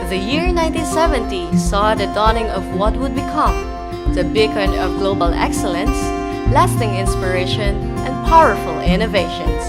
The year 1970 saw the dawning of what would become the beacon of global excellence, lasting inspiration, and powerful innovations.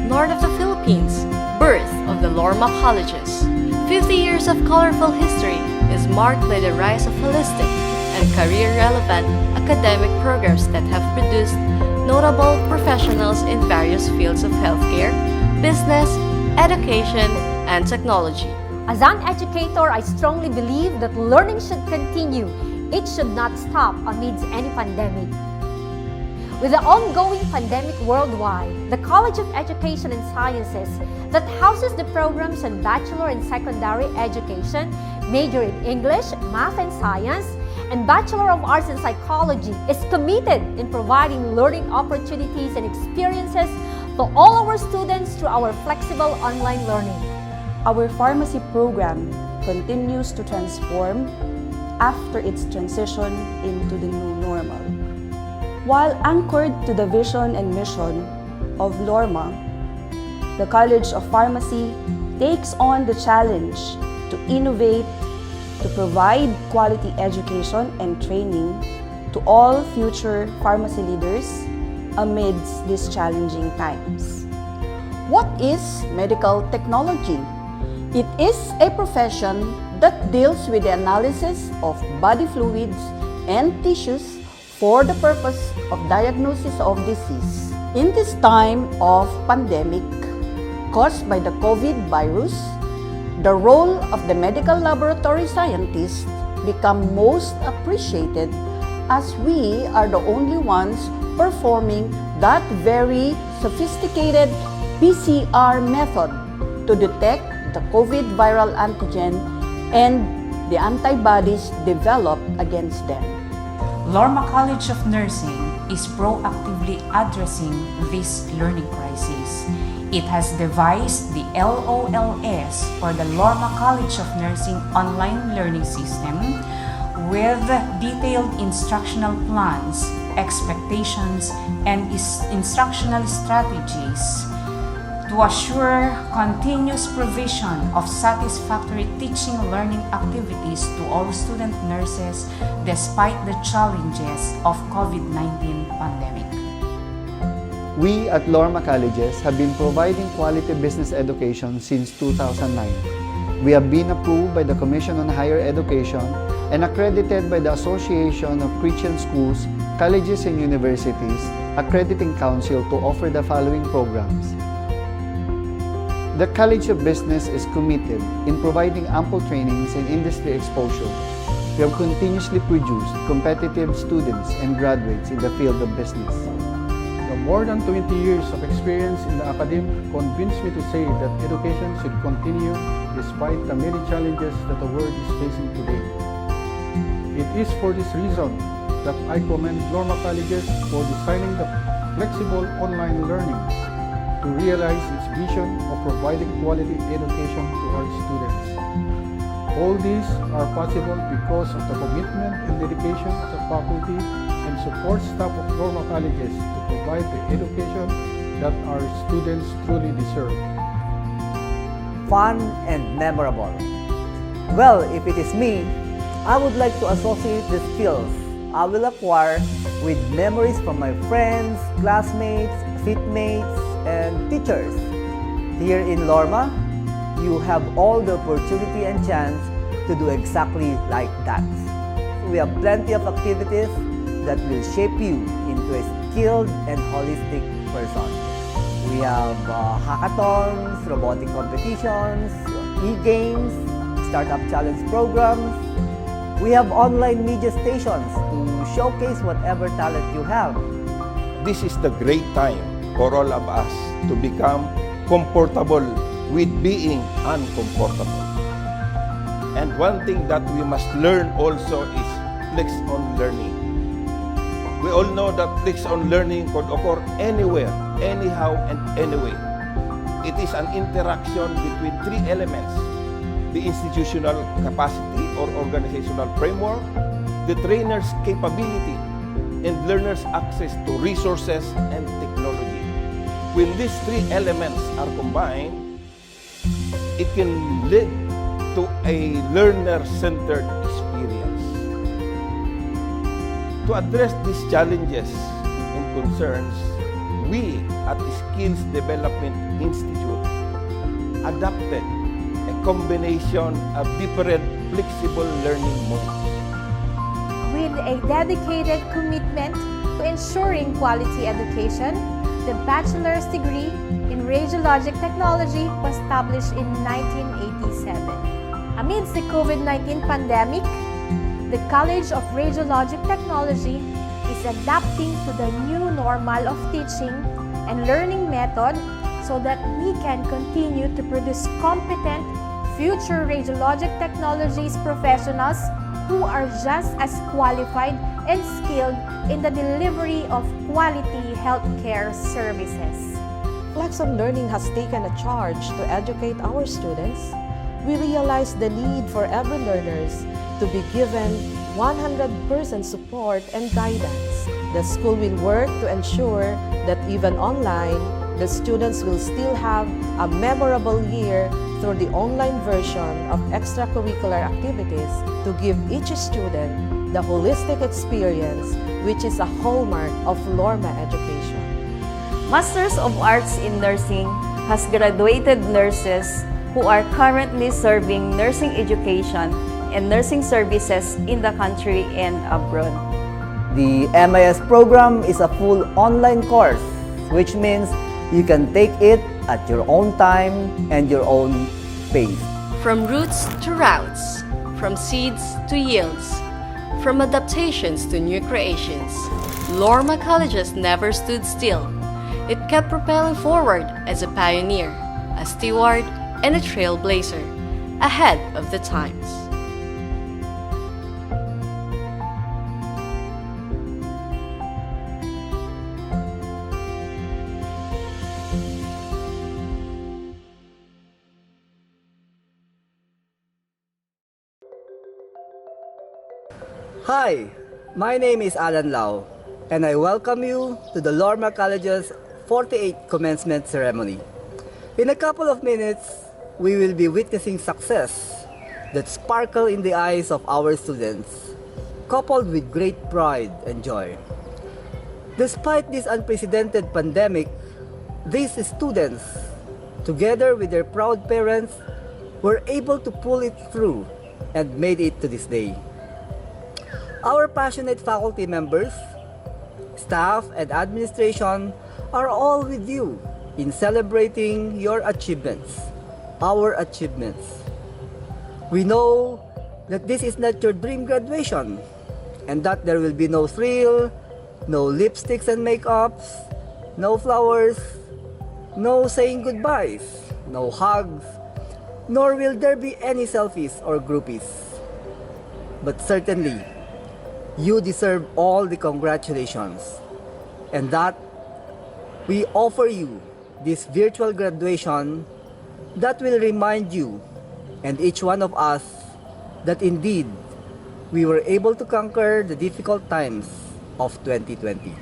North of the Philippines, birth of the Lorma colleges. 50 years of colorful history is marked by the rise of holistic and career-relevant academic programs that have produced notable professionals in various fields of healthcare, business, education, and technology. As an educator, I strongly believe that learning should continue. It should not stop amidst any pandemic. With the ongoing pandemic worldwide, the College of Education and Sciences that houses the programs in Bachelor and Secondary Education, major in English, Math and Science, and Bachelor of Arts in Psychology is committed in providing learning opportunities and experiences to all our students through our flexible online learning. Our pharmacy program continues to transform after its transition into the new normal. While anchored to the vision and mission of Lorma, the College of Pharmacy takes on the challenge to innovate, to provide quality education and training to all future pharmacy leaders amidst these challenging times. What is medical technology? It is a profession that deals with the analysis of body fluids and tissues for the purpose of diagnosis of disease. In this time of pandemic caused by the COVID virus, the role of the medical laboratory scientists become most appreciated as we are the only ones performing that very sophisticated PCR method to detect the COVID viral antigen and the antibodies developed against them. Lorma College of Nursing is proactively addressing this learning crisis. It has devised the LOLS, or the Lorma College of Nursing online learning system, with detailed instructional plans, expectations, and instructional strategies to assure continuous provision of satisfactory teaching learning activities to all student nurses despite the challenges of COVID-19 pandemic. We at Lorma Colleges have been providing quality business education since 2009. We have been approved by the Commission on Higher Education and accredited by the Association of Christian Schools, Colleges and Universities Accrediting Council to offer the following programs. The College of Business is committed in providing ample trainings and industry exposure. We have continuously produced competitive students and graduates in the field of business. The more than 20 years of experience in the academy convinced me to say that education should continue despite the many challenges that the world is facing today. It is for this reason that I commend Lorma Colleges for designing the flexible online learning to realize its vision of providing quality education to our students. All these are possible because of the commitment and dedication of the faculty and support staff of Lorma Colleges to provide the education that our students truly deserve. Fun and memorable. Well, if it is me, I would like to associate the skills I will acquire with memories from my friends, classmates, seatmates, and teachers. Here in Lorma, you have all the opportunity and chance to do exactly like that. We have plenty of activities that will shape you into a skilled and holistic person. We have hackathons, robotic competitions, e-games, startup challenge programs. We have online media stations to showcase whatever talent you have. This is the great time for all of us to become comfortable with being uncomfortable. And one thing that we must learn also is flex-on learning. We all know that flex-on learning could occur anywhere, anyhow, and anyway. It is an interaction between three elements: the institutional capacity or organizational framework, the trainer's capability, and learners' access to resources and technology. When these three elements are combined, it can lead to a learner-centered experience. To address these challenges and concerns, we at Skills Development Institute adopted a combination of different flexible learning modes. With a dedicated commitment to ensuring quality education, the bachelor's degree in Radiologic Technology was established in 1987. Amidst the COVID-19 pandemic, the College of Radiologic Technology is adapting to the new normal of teaching and learning method so that we can continue to produce competent future radiologic technologies professionals who are just as qualified and skilled in the delivery of quality healthcare services. Flexible Learning has taken a charge to educate our students. We realize the need for every learners to be given 100% support and guidance. The school will work to ensure that even online, the students will still have a memorable year through the online version of extracurricular activities to give each student the holistic experience, which is a hallmark of Lorma education. Masters of Arts in Nursing has graduated nurses who are currently serving nursing education and nursing services in the country and abroad. The MIS program is a full online course, which means you can take it at your own time and your own pace. From roots to routes, from seeds to yields, from adaptations to new creations, Lorma Colleges never stood still. It kept propelling forward as a pioneer, a steward, and a trailblazer, ahead of the times. Hi, my name is Alan Lau, and I welcome you to the Lorma College's 48th commencement ceremony. In a couple of minutes, we will be witnessing success that sparkle in the eyes of our students, coupled with great pride and joy. Despite this unprecedented pandemic, these students, together with their proud parents, were able to pull it through and made it to this day. Our passionate faculty members, staff, and administration are all with you in celebrating your achievements, our achievements. We know that this is not your dream graduation and that there will be no thrill, no lipsticks and makeups, no flowers, no saying goodbyes, no hugs, nor will there be any selfies or groupies. But certainly, you deserve all the congratulations, and that we offer you this virtual graduation that will remind you and each one of us that indeed we were able to conquer the difficult times of 2020.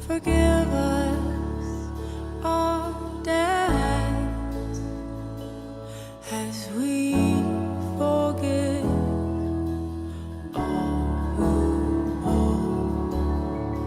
Forgive us our debts as we forgive all who owe.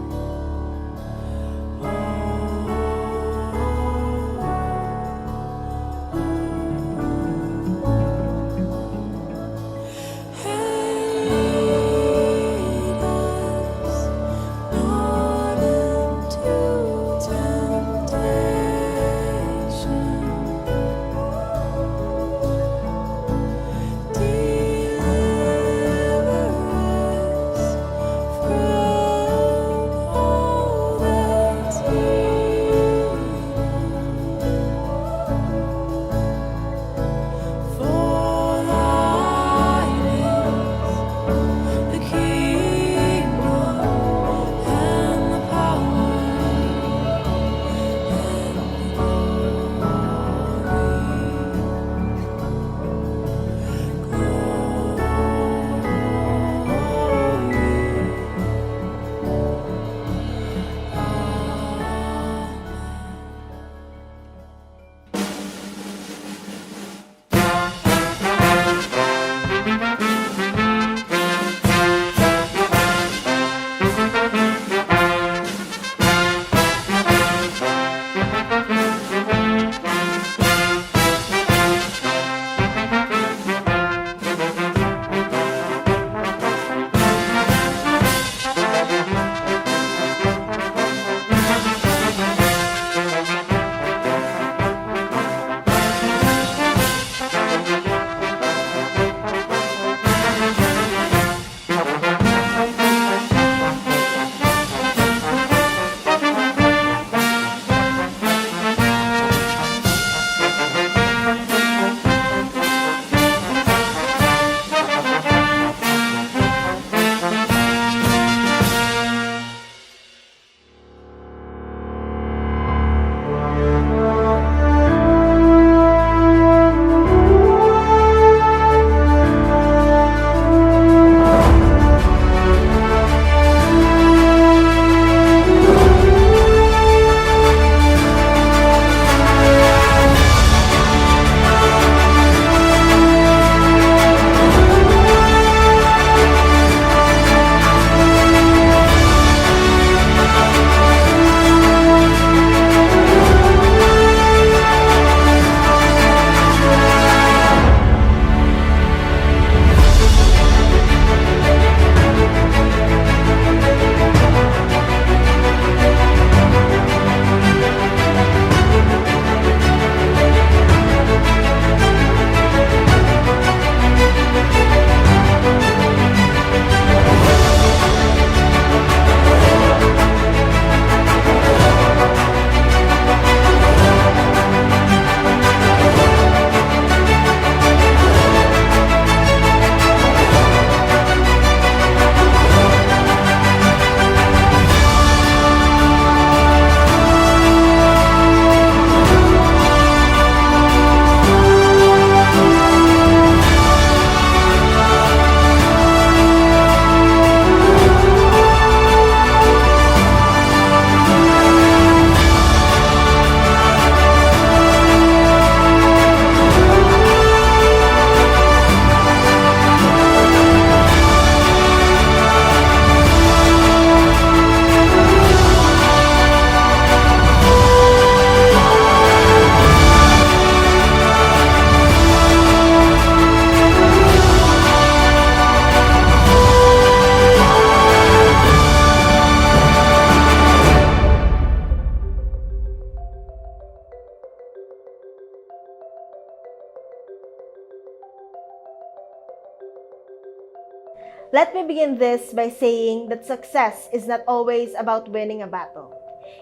Let me begin this by saying that success is not always about winning a battle.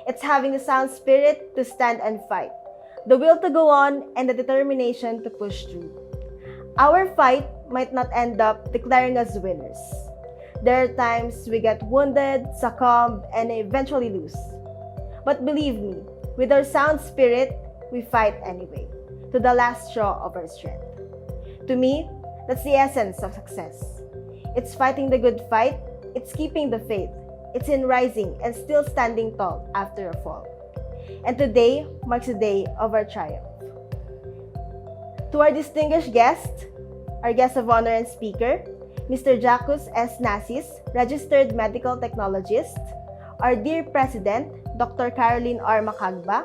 It's having the sound spirit to stand and fight, the will to go on, and the determination to push through. Our fight might not end up declaring us winners. There are times we get wounded, succumb, and eventually lose. But believe me, with our sound spirit, we fight anyway, to the last straw of our strength. To me, that's the essence of success. It's fighting the good fight, it's keeping the faith, it's in rising and still standing tall after a fall. And today marks the day of our triumph. To our distinguished guest, our guest of honor and speaker, Mr. Jacus S. Nasis, Registered Medical Technologist, our dear President, Dr. Caroline R. Macagba,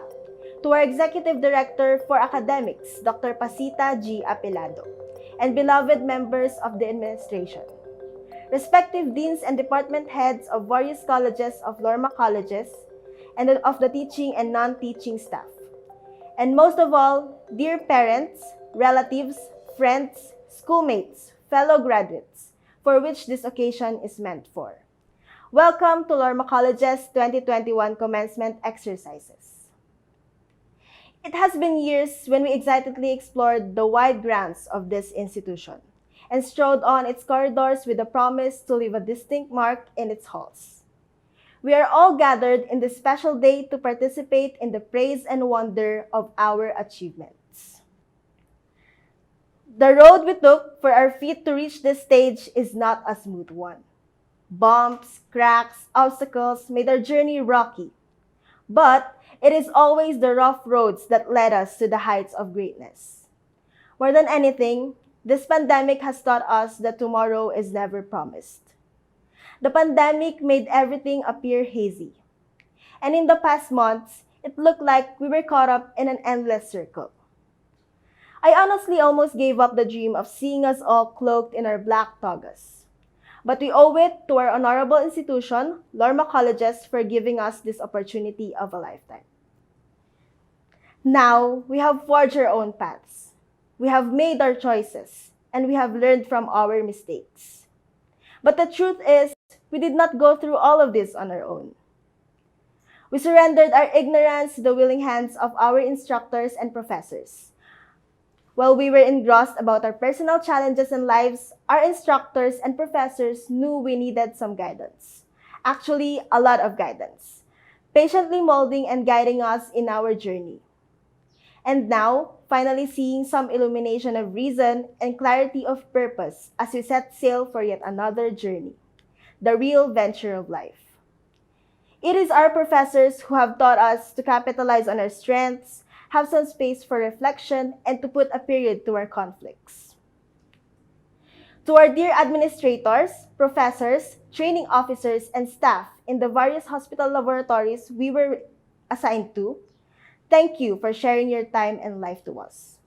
to our Executive Director for Academics, Dr. Pasita G. Apelado, and beloved members of the administration, respective deans and department heads of various colleges of Lorma colleges, and of the teaching and non-teaching staff. And most of all, dear parents, relatives, friends, schoolmates, fellow graduates, for which this occasion is meant for. Welcome to Lorma College's 2021 Commencement Exercises. It has been years when we excitedly explored the wide grounds of this institution and strode on its corridors with the promise to leave a distinct mark in its halls. We are all gathered in this special day to participate in the praise and wonder of our achievements. The road we took for our feet to reach this stage is not a smooth one. Bumps, cracks, obstacles made our journey rocky. But it is always the rough roads that led us to the heights of greatness. More than anything, this pandemic has taught us that tomorrow is never promised. The pandemic made everything appear hazy. And in the past months, it looked like we were caught up in an endless circle. I honestly almost gave up the dream of seeing us all cloaked in our black togas. But we owe it to our honorable institution, Lorma Colleges, for giving us this opportunity of a lifetime. Now, we have forged our own paths. We have made our choices, and we have learned from our mistakes. But the truth is, we did not go through all of this on our own. We surrendered our ignorance to the willing hands of our instructors and professors. While we were engrossed about our personal challenges and lives, our instructors and professors knew we needed some guidance. Actually, a lot of guidance, patiently molding and guiding us in our journey. And now, finally seeing some illumination of reason and clarity of purpose as we set sail for yet another journey, the real venture of life. It is our professors who have taught us to capitalize on our strengths, have some space for reflection, and to put a period to our conflicts. To our dear administrators, professors, training officers, and staff in the various hospital laboratories we were assigned to, thank you for sharing your time and life to us.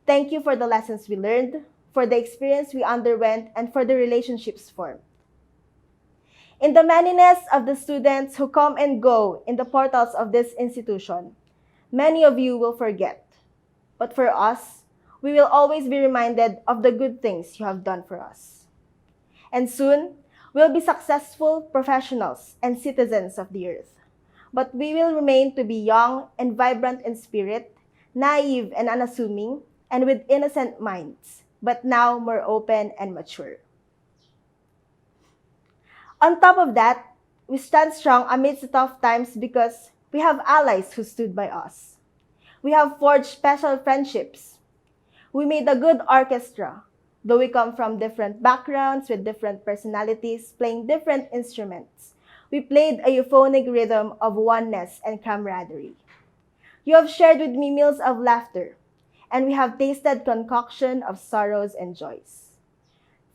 Thank you for the lessons we learned, for the experience we underwent, and for the relationships formed. In the manyness of the students who come and go in the portals of this institution, many of you will forget. But for us, we will always be reminded of the good things you have done for us. And soon, we'll be successful professionals and citizens of the earth. But we will remain to be young and vibrant in spirit, naive and unassuming, and with innocent minds, but now more open and mature. On top of that, we stand strong amidst the tough times because we have allies who stood by us. We have forged special friendships. We made a good orchestra, though we come from different backgrounds with different personalities playing different instruments. We played a euphonic rhythm of oneness and camaraderie. You have shared with me meals of laughter, and we have tasted concoction of sorrows and joys.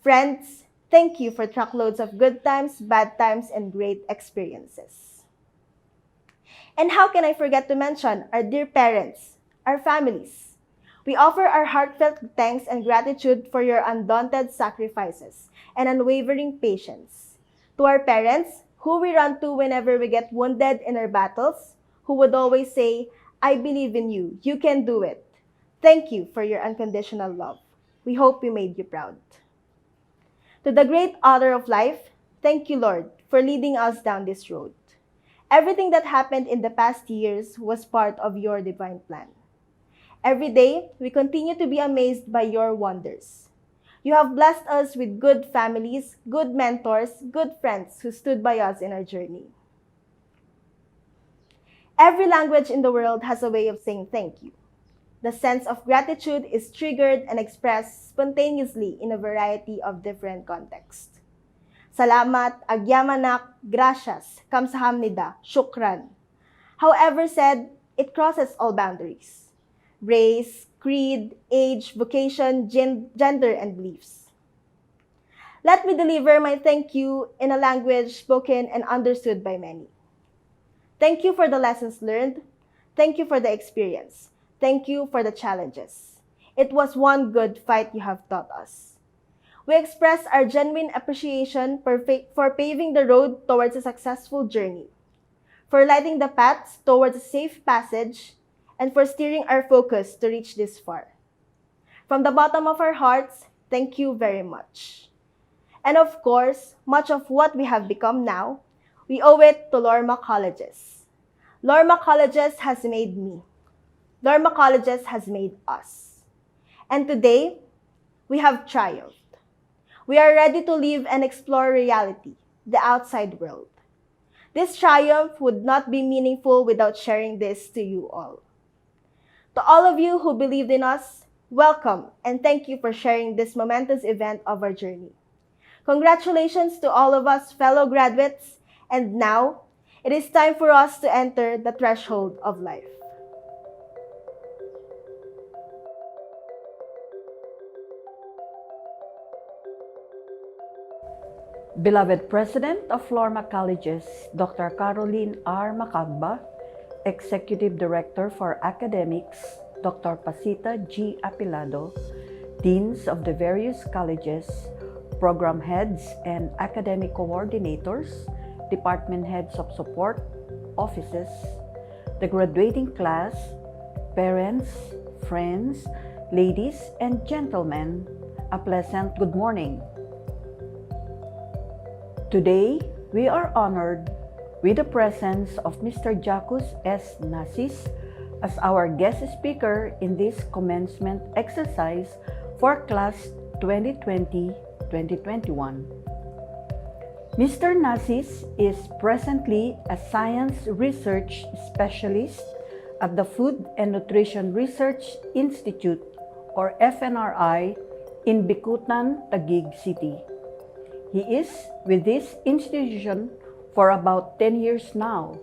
Friends, thank you for truckloads of good times, bad times, and great experiences. And how can I forget to mention our dear parents, our families? We offer our heartfelt thanks and gratitude for your undaunted sacrifices and unwavering patience. To our parents, who we run to whenever we get wounded in our battles, who would always say, "I believe in you, you can do it." Thank you for your unconditional love. We hope we made you proud. To the great author of life, thank you, Lord, for leading us down this road. Everything that happened in the past years was part of your divine plan. Every day, we continue to be amazed by your wonders. You have blessed us with good families, good mentors, good friends who stood by us in our journey. Every language in the world has a way of saying thank you. The sense of gratitude is triggered and expressed spontaneously in a variety of different contexts. Salamat, agyamanak, gracias, kamsahamnida, shukran. However said, it crosses all boundaries. Race, creed, age, vocation, gender, and beliefs. Let me deliver my thank you in a language spoken and understood by many. Thank you for the lessons learned. Thank you for the experience. Thank you for the challenges. It was one good fight you have taught us. We express our genuine appreciation for paving the road towards a successful journey, for lighting the paths towards a safe passage, and for steering our focus to reach this far. From the bottom of our hearts, thank you very much. And of course, much of what we have become now, we owe it to Lorma Colleges. Lorma Colleges has made me. Lorma Colleges has made us. And today, we have triumphed. We are ready to live and explore reality, the outside world. This triumph would not be meaningful without sharing this to you all. To all of you who believed in us, welcome and thank you for sharing this momentous event of our journey. Congratulations to all of us fellow graduates, and now, it is time for us to enter the threshold of life. Beloved President of Lorma Colleges, Dr. Caroline R. Macagba, Executive Director for Academics, Dr. Pasita G. Apilado, Deans of the various colleges, Program Heads and Academic Coordinators, Department Heads of Support, Offices, the graduating class, parents, friends, ladies and gentlemen, a pleasant good morning. Today, we are honored with the presence of Mr. Jacus S. Nasis as our guest speaker in this commencement exercise for class 2020-2021. Mr. Nasis is presently a science research specialist at the Food and Nutrition Research Institute or FNRI in Bicutan, Taguig City. He is with this institution for about 10 years now.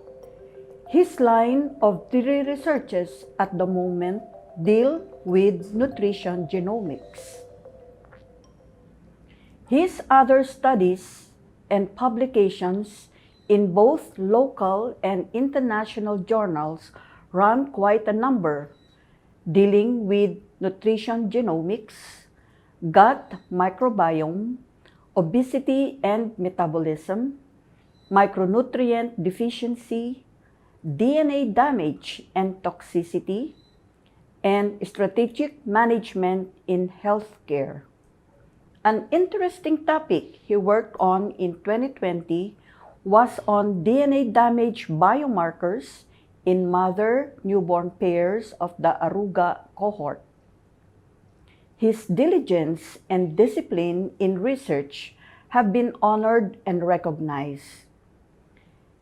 His line of 3 researches at the moment deal with nutrition genomics. His other studies and publications in both local and international journals run quite a number, dealing with nutrition genomics, gut microbiome, obesity and metabolism, micronutrient deficiency, DNA damage and toxicity, and strategic management in healthcare. An interesting topic he worked on in 2020 was on DNA damage biomarkers in mother-newborn pairs of the Aruga cohort. His diligence and discipline in research have been honored and recognized.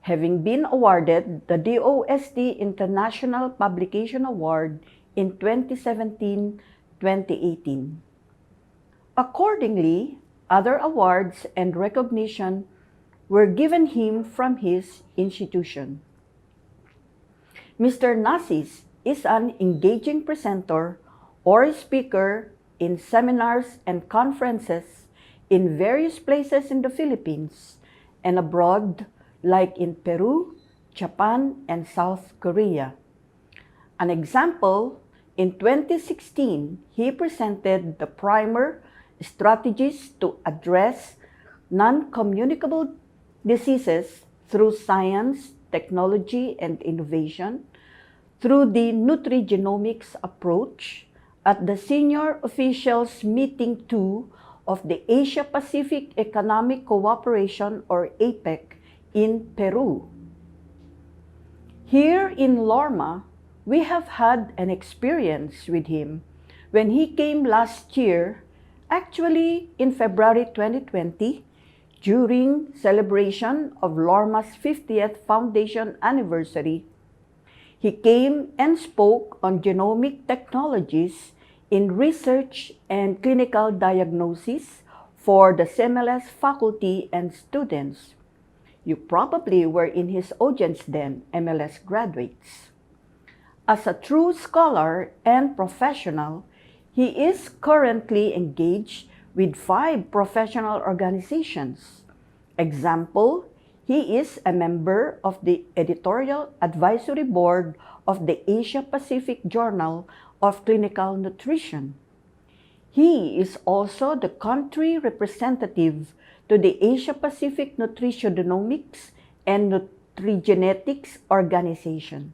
Having been awarded the DOST International Publication Award in 2017-2018. Accordingly, other awards and recognition were given him from his institution. Mr. Nasis is an engaging presenter or speaker in seminars and conferences in various places in the Philippines and abroad, like in Peru, Japan, and South Korea. An example, in 2016, he presented the primer Strategies to Address Non-Communicable Diseases Through Science, Technology, and Innovation through the Nutrigenomics Approach at the Senior Officials Meeting 2 of the Asia-Pacific Economic Cooperation or APEC in Peru. Here in Lorma, we have had an experience with him when he came last year, actually in February 2020, during celebration of Lorma's 50th foundation anniversary. He came and spoke on genomic technologies in research and clinical diagnosis for the CMLS faculty and students. You probably were in his audience then, MLS graduates. As a true scholar and professional, he is currently engaged with 5 professional organizations. Example, he is a member of the editorial advisory board of the Asia-Pacific Journal of Clinical Nutrition. He is also the country representative to the Asia-Pacific Nutritionomics and Nutrigenetics Organization.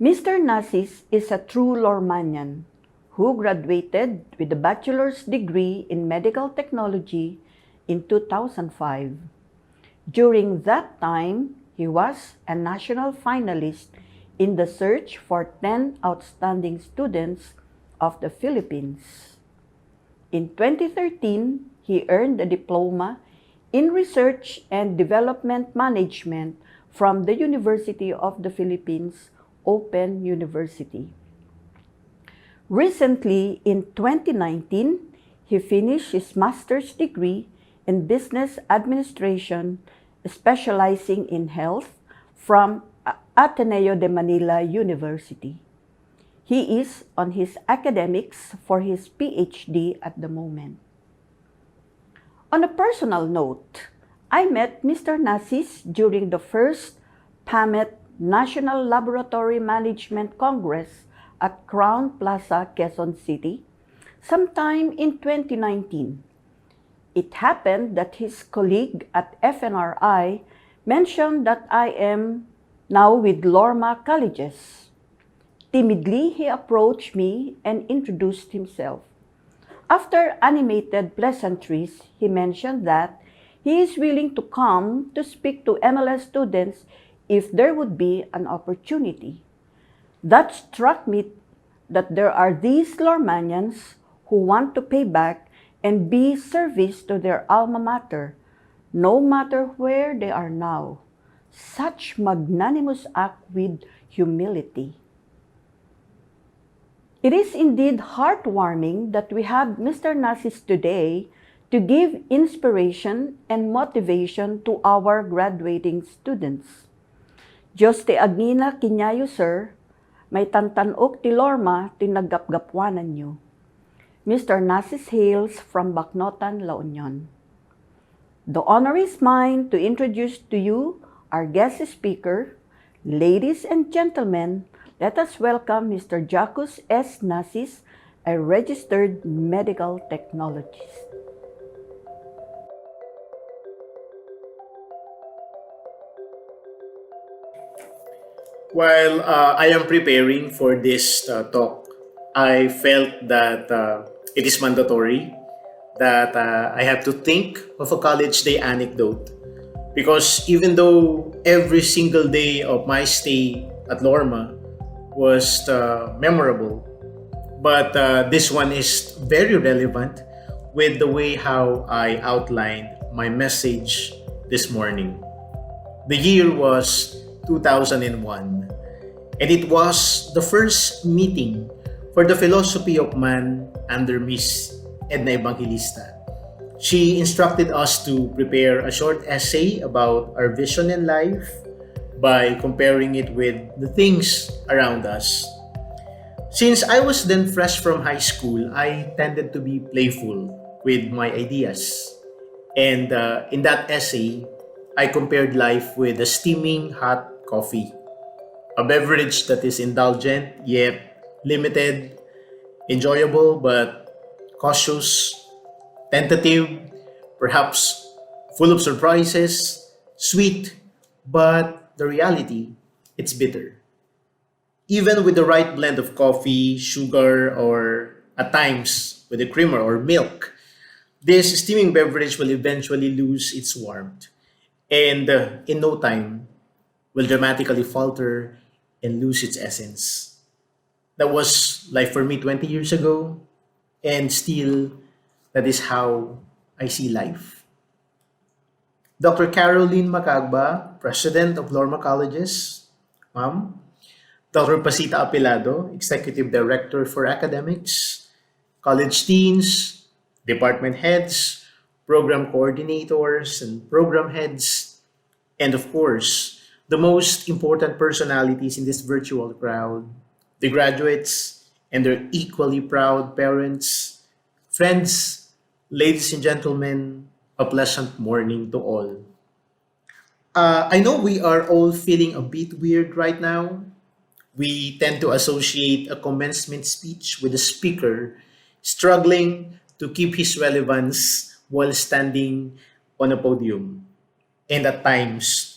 Mr. Nasis is a true Lormanian who graduated with a bachelor's degree in medical technology in 2005. During that time, he was a national finalist in the search for 10 outstanding students of the Philippines. In 2013, he earned a diploma in Research and Development Management from the University of the Philippines, Open University. Recently, in 2019, he finished his master's degree in Business Administration, specializing in health from Ateneo de Manila University. He is on his academics for his PhD at the moment. On a personal note, I met Mr. Nasis during the first PAMET National Laboratory Management Congress at Crown Plaza, Quezon City, sometime in 2019. It happened that his colleague at FNRI mentioned that I am now with Lorma Colleges. Timidly, he approached me and introduced himself. After animated pleasantries, he mentioned that he is willing to come to speak to MLS students if there would be an opportunity. That struck me that there are these Lormanians who want to pay back and be service to their alma mater, no matter where they are now. Such magnanimous act with humility. It is indeed heartwarming that we have Mr. Nasis today to give inspiration and motivation to our graduating students. Diyos ti agnina kinyayo, sir, may tantanok ti Lorma ti naggapgapwanan nyo. Mr. Nasis hails from Bacnotan, La Union. The honor is mine to introduce to you our guest speaker. Ladies and gentlemen, let us welcome Mr. Jacus S. Nasis, a registered medical technologist. While I am preparing for this talk, I felt that it is mandatory that I have to think of a college day anecdote, because even though every single day of my stay at Lorma was memorable, but this one is very relevant with the way how I outlined my message this morning. The year was 2001, and it was the first meeting for the philosophy of man under Miss Edna Evangelista. She instructed us to prepare a short essay about our vision in life by comparing it with the things around us. Since I was then fresh from high school, I tended to be playful with my ideas. And in that essay, I compared life with a steaming hot coffee, a beverage that is indulgent yet limited, enjoyable but cautious, tentative, perhaps full of surprises, sweet, but the reality, it's bitter. Even with the right blend of coffee, sugar, or at times with a creamer or milk, this steaming beverage will eventually lose its warmth and in no time will dramatically falter and lose its essence. That was life for me 20 years ago, and still, that is how I see life. Dr. Caroline Macagba, President of Lorma Colleges, Ma'am. Dr. Pasita Apilado, Executive Director for Academics, College Deans, Department Heads, Program Coordinators, and Program Heads, and of course, the most important personalities in this virtual crowd, the graduates and their equally proud parents, friends, ladies and gentlemen, a pleasant morning to all. I know we are all feeling a bit weird right now. We tend to associate a commencement speech with a speaker struggling to keep his relevance while standing on a podium. And at times,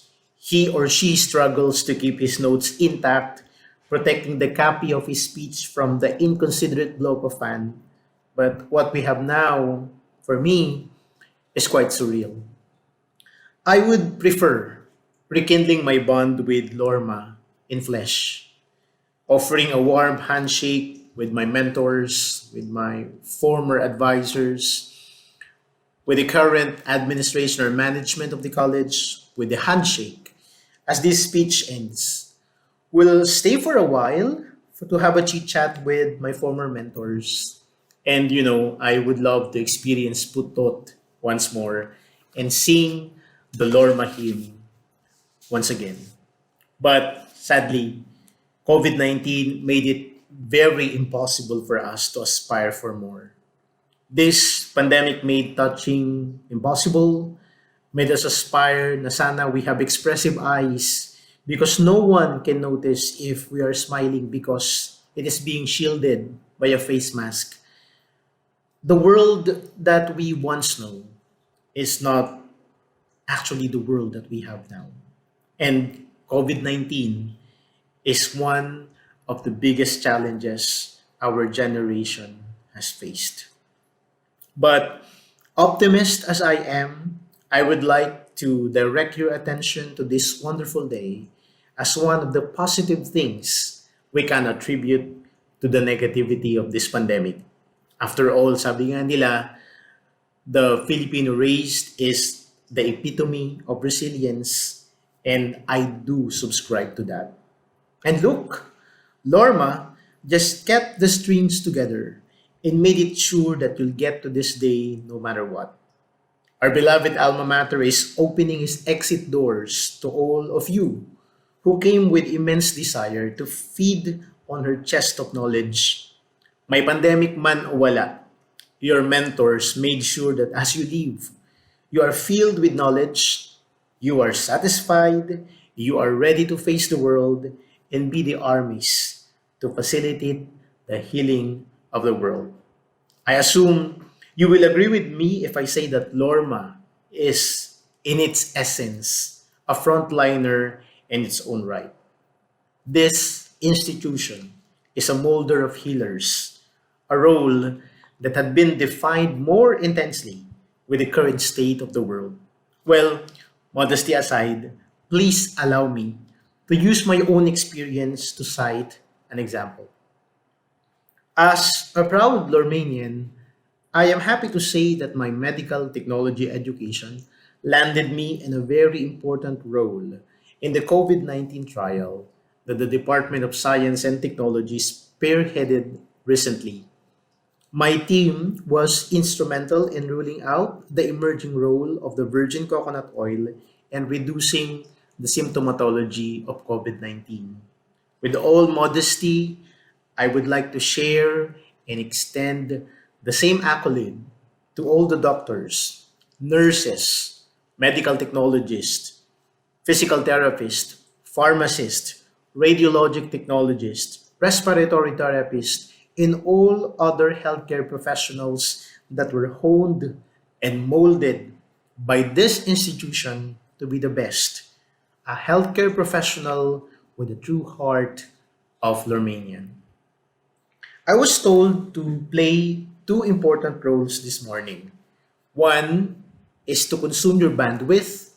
he or she struggles to keep his notes intact, protecting the copy of his speech from the inconsiderate blow of a fan. But what we have now, for me, is quite surreal. I would prefer rekindling my bond with Lorma in flesh, offering a warm handshake with my mentors, with my former advisors, with the current administration or management of the college, with the handshake as this speech ends. We'll stay for a while to have a chit chat with my former mentors. And I would love to experience Putot once more and sing the Lorma hymn once again. But sadly, COVID 19 made it very impossible for us to aspire for more. This pandemic made touching impossible, made us aspire na sana we have expressive eyes because no one can notice if we are smiling because it is being shielded by a face mask. The world that we once know is not actually the world that we have now. And COVID 19 is one of the biggest challenges our generation has faced. But optimist as I am, I would like to direct your attention to this wonderful day as one of the positive things we can attribute to the negativity of this pandemic. After all, sabi nga nila, the Filipino race is the epitome of resilience, and I do subscribe to that. And look, Lorma just kept the strings together and made it sure that you'll get to this day no matter what. Our beloved alma mater is opening its exit doors to all of you who came with immense desire to feed on her chest of knowledge. May pandemic man o wala, your mentors made sure that as you leave, you are filled with knowledge, you are satisfied, you are ready to face the world and be the armies to facilitate the healing of the world. I assume you will agree with me if I say that Lorma is, in its essence, a frontliner in its own right. This institution is a molder of healers, a role that had been defined more intensely with the current state of the world. Well, modesty aside, please allow me to use my own experience to cite an example. As a proud Lormanian, I am happy to say that my medical technology education landed me in a very important role in the COVID 19 trial that the Department of Science and Technology spearheaded recently. My team was instrumental in ruling out the emerging role of the virgin coconut oil and reducing the symptomatology of COVID 19. With all modesty, I would like to share and extend the same accolade to all the doctors, nurses, medical technologists, physical therapists, pharmacists, radiologic technologists, respiratory therapists, and all other healthcare professionals that were honed and molded by this institution to be the best, a healthcare professional with the true heart of Lormanian. I was told to play two important roles this morning. One is to consume your bandwidth,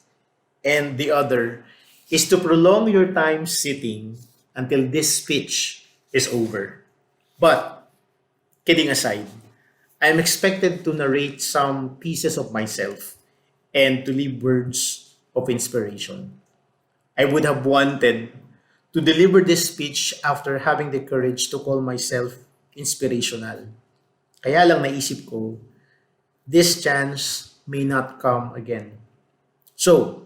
and the other is to prolong your time sitting until this speech is over. But, kidding aside, I am expected to narrate some pieces of myself and to leave words of inspiration. I would have wanted to deliver this speech after having the courage to call myself inspirational. Kaya lang naisip ko, this chance may not come again. So,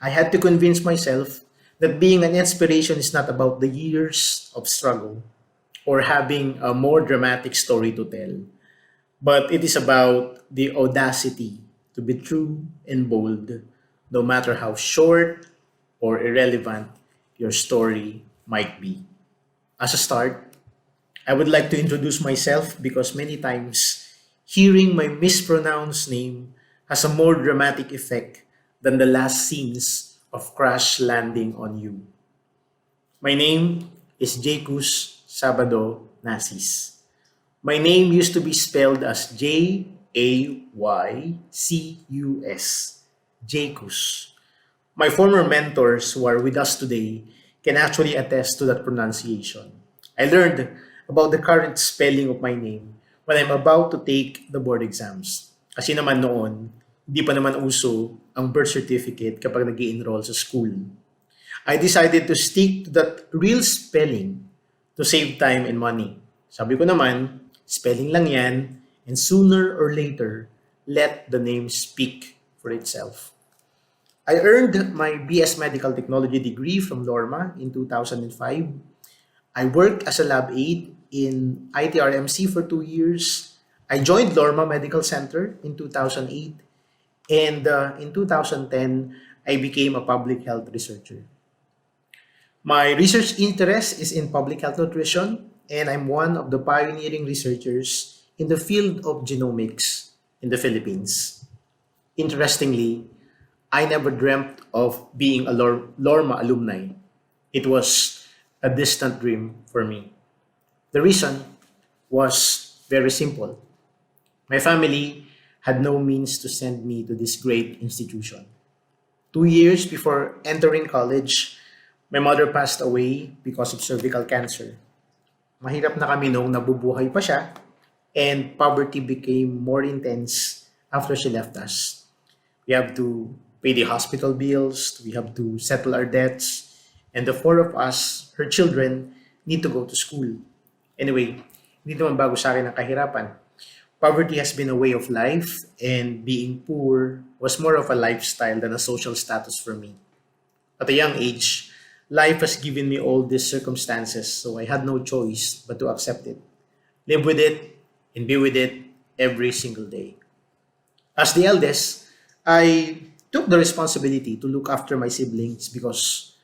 I had to convince myself that being an inspiration is not about the years of struggle or having a more dramatic story to tell, but it is about the audacity to be true and bold, no matter how short or irrelevant your story might be. As a start, I would like to introduce myself because many times hearing my mispronounced name has a more dramatic effect than the last scenes of crash landing on you. My name is Jaycus Sabado Nasis. My name used to be spelled as Jaycus. Jaycus. My former mentors who are with us today can actually attest to that pronunciation. I learned about the current spelling of my name when I'm about to take the board exams. Kasi naman noon, hindi pa naman uso ang birth certificate kapag nag enroll sa school. I decided to stick to that real spelling to save time and money. Sabi ko naman, spelling lang yan, and sooner or later, let the name speak for itself. I earned my BS Medical Technology degree from Lorma in 2005. I worked as a lab aide in ITRMC for 2 years. I joined Lorma Medical Center in 2008. And in 2010, I became a public health researcher. My research interest is in public health nutrition, and I'm one of the pioneering researchers in the field of genomics in the Philippines. Interestingly, I never dreamt of being a Lorma alumni. It was a distant dream for me. The reason was very simple. My family had no means to send me to this great institution. 2 years before entering college, my mother passed away because of cervical cancer. Mahirap na kami nung nabubuhay pa siya, and poverty became more intense after she left us. We have to pay the hospital bills, we have to settle our debts, and the four of us, her children, need to go to school. Anyway, hindi naman bago sa akin ang kahirapan. Poverty has been a way of life, and being poor was more of a lifestyle than a social status for me. At a young age, life has given me all these circumstances, so I had no choice but to accept it, live with it, and be with it every single day. As the eldest, I took the responsibility to look after my siblings because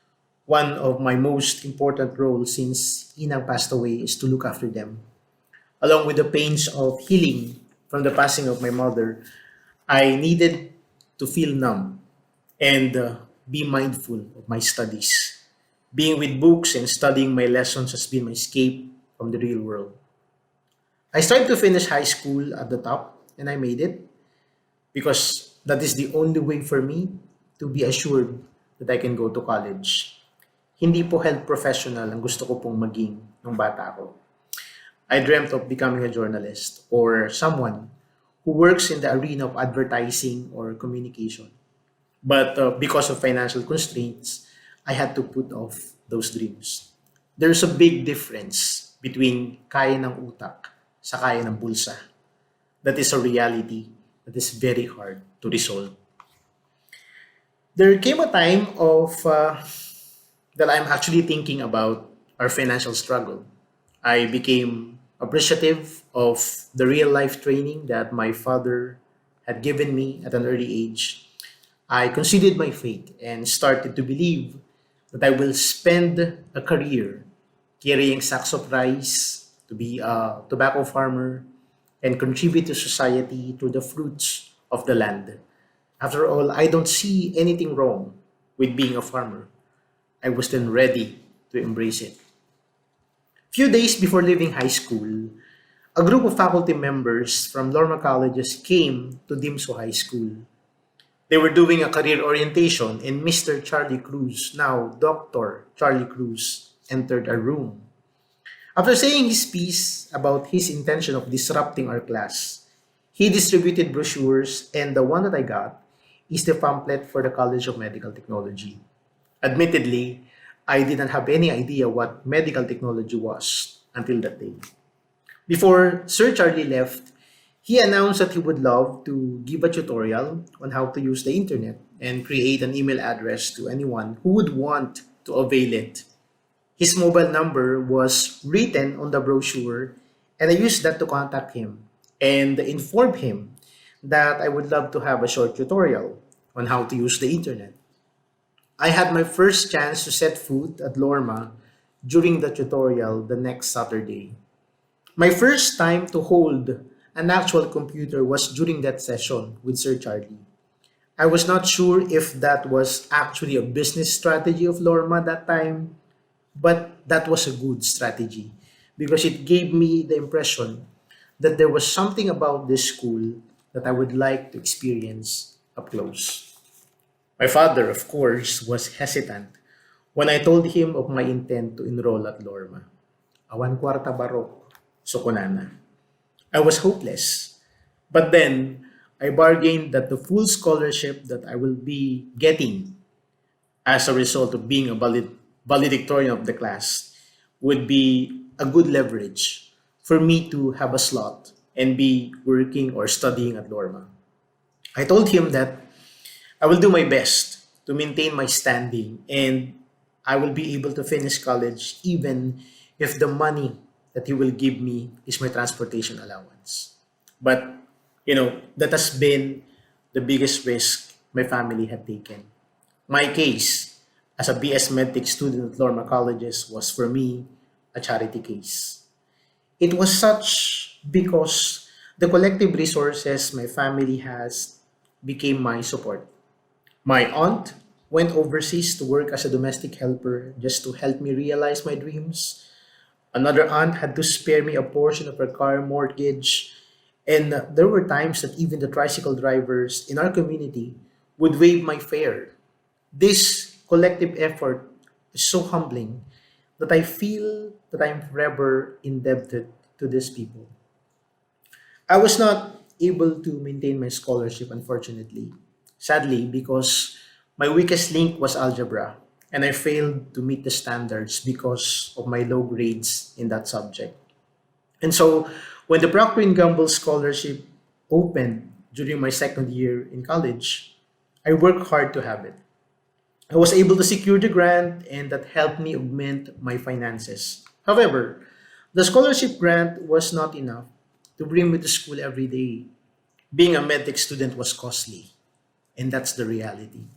one of my most important roles since Inang passed away is to look after them. Along with the pains of healing from the passing of my mother, I needed to feel numb and be mindful of my studies. Being with books and studying my lessons has been my escape from the real world. I started to finish high school at the top, and I made it because that is the only way for me to be assured that I can go to college. Hindi po health professional ang gusto ko pong maging nung bata ako. I dreamt of becoming a journalist or someone who works in the arena of advertising or communication. But because of financial constraints, I had to put off those dreams. There's a big difference between kaya ng utak sa kaya ng bulsa. That is a reality that is very hard to resolve. There came a time that I'm actually thinking about our financial struggle. I became appreciative of the real life training that my father had given me at an early age. I considered my fate and started to believe that I will spend a career carrying sacks of rice, to be a tobacco farmer, and contribute to society through the fruits of the land. After all, I don't see anything wrong with being a farmer. I was then ready to embrace it. Few days before leaving high school, a group of faculty members from Lorma colleges came to Dimso High School. They were doing a career orientation, and Mr. Charlie Cruz, now Dr. Charlie Cruz, entered our room. After saying his piece about his intention of disrupting our class, he distributed brochures, and the one that I got is the pamphlet for the College of Medical Technology. Admittedly, I didn't have any idea what medical technology was until that day. Before Sir Charlie left, he announced that he would love to give a tutorial on how to use the internet and create an email address to anyone who would want to avail it. His mobile number was written on the brochure, and I used that to contact him and inform him that I would love to have a short tutorial on how to use the internet. I had my first chance to set foot at Lorma during the tutorial the next Saturday. My first time to hold an actual computer was during that session with Sir Charlie. I was not sure if that was actually a business strategy of Lorma that time, but that was a good strategy because it gave me the impression that there was something about this school that I would like to experience up close. My father, of course, was hesitant when I told him of my intent to enroll at Lorma. Awan kwarta barok, sukunana. I was hopeless. But then, I bargained that the full scholarship that I will be getting as a result of being a valedictorian of the class would be a good leverage for me to have a slot and be working or studying at Lorma. I told him that I will do my best to maintain my standing and I will be able to finish college even if the money that he will give me is my transportation allowance. But, that has been the biggest risk my family had taken. My case as a BS Medtech student at Lorma Colleges was for me a charity case. It was such because the collective resources my family has became my support. My aunt went overseas to work as a domestic helper just to help me realize my dreams. Another aunt had to spare me a portion of her car mortgage. And there were times that even the tricycle drivers in our community would waive my fare. This collective effort is so humbling that I feel that I'm forever indebted to these people. I was not able to maintain my scholarship, unfortunately. Sadly, because my weakest link was algebra, and I failed to meet the standards because of my low grades in that subject. And so, when the Procter& Gamble scholarship opened during my second year in college, I worked hard to have it. I was able to secure the grant, and that helped me augment my finances. However, the scholarship grant was not enough to bring me to school every day. Being a medtech student was costly, and that's the reality.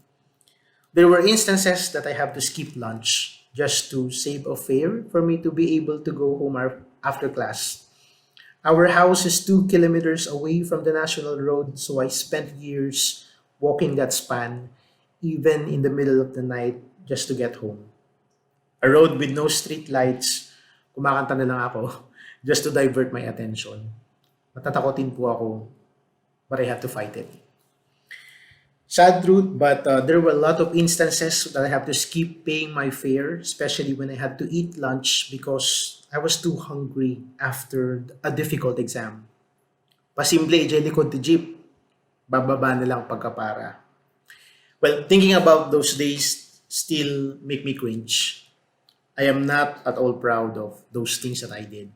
There were instances that I have to skip lunch just to save a fare for me to be able to go home after class. Our house is 2 kilometers away from the national road, so I spent years walking that span, even in the middle of the night, just to get home. A road with no street lights, kumakanta na lang ako just to divert my attention. Matatakotin po ako, but I have to fight it. Sad truth, but there were a lot of instances that I have to skip paying my fare, especially when I had to eat lunch because I was too hungry after a difficult exam. Pasimple, ijay likod ti jeep, bababa na lang pagkapara. Well, thinking about those days still make me cringe. I am not at all proud of those things that I did.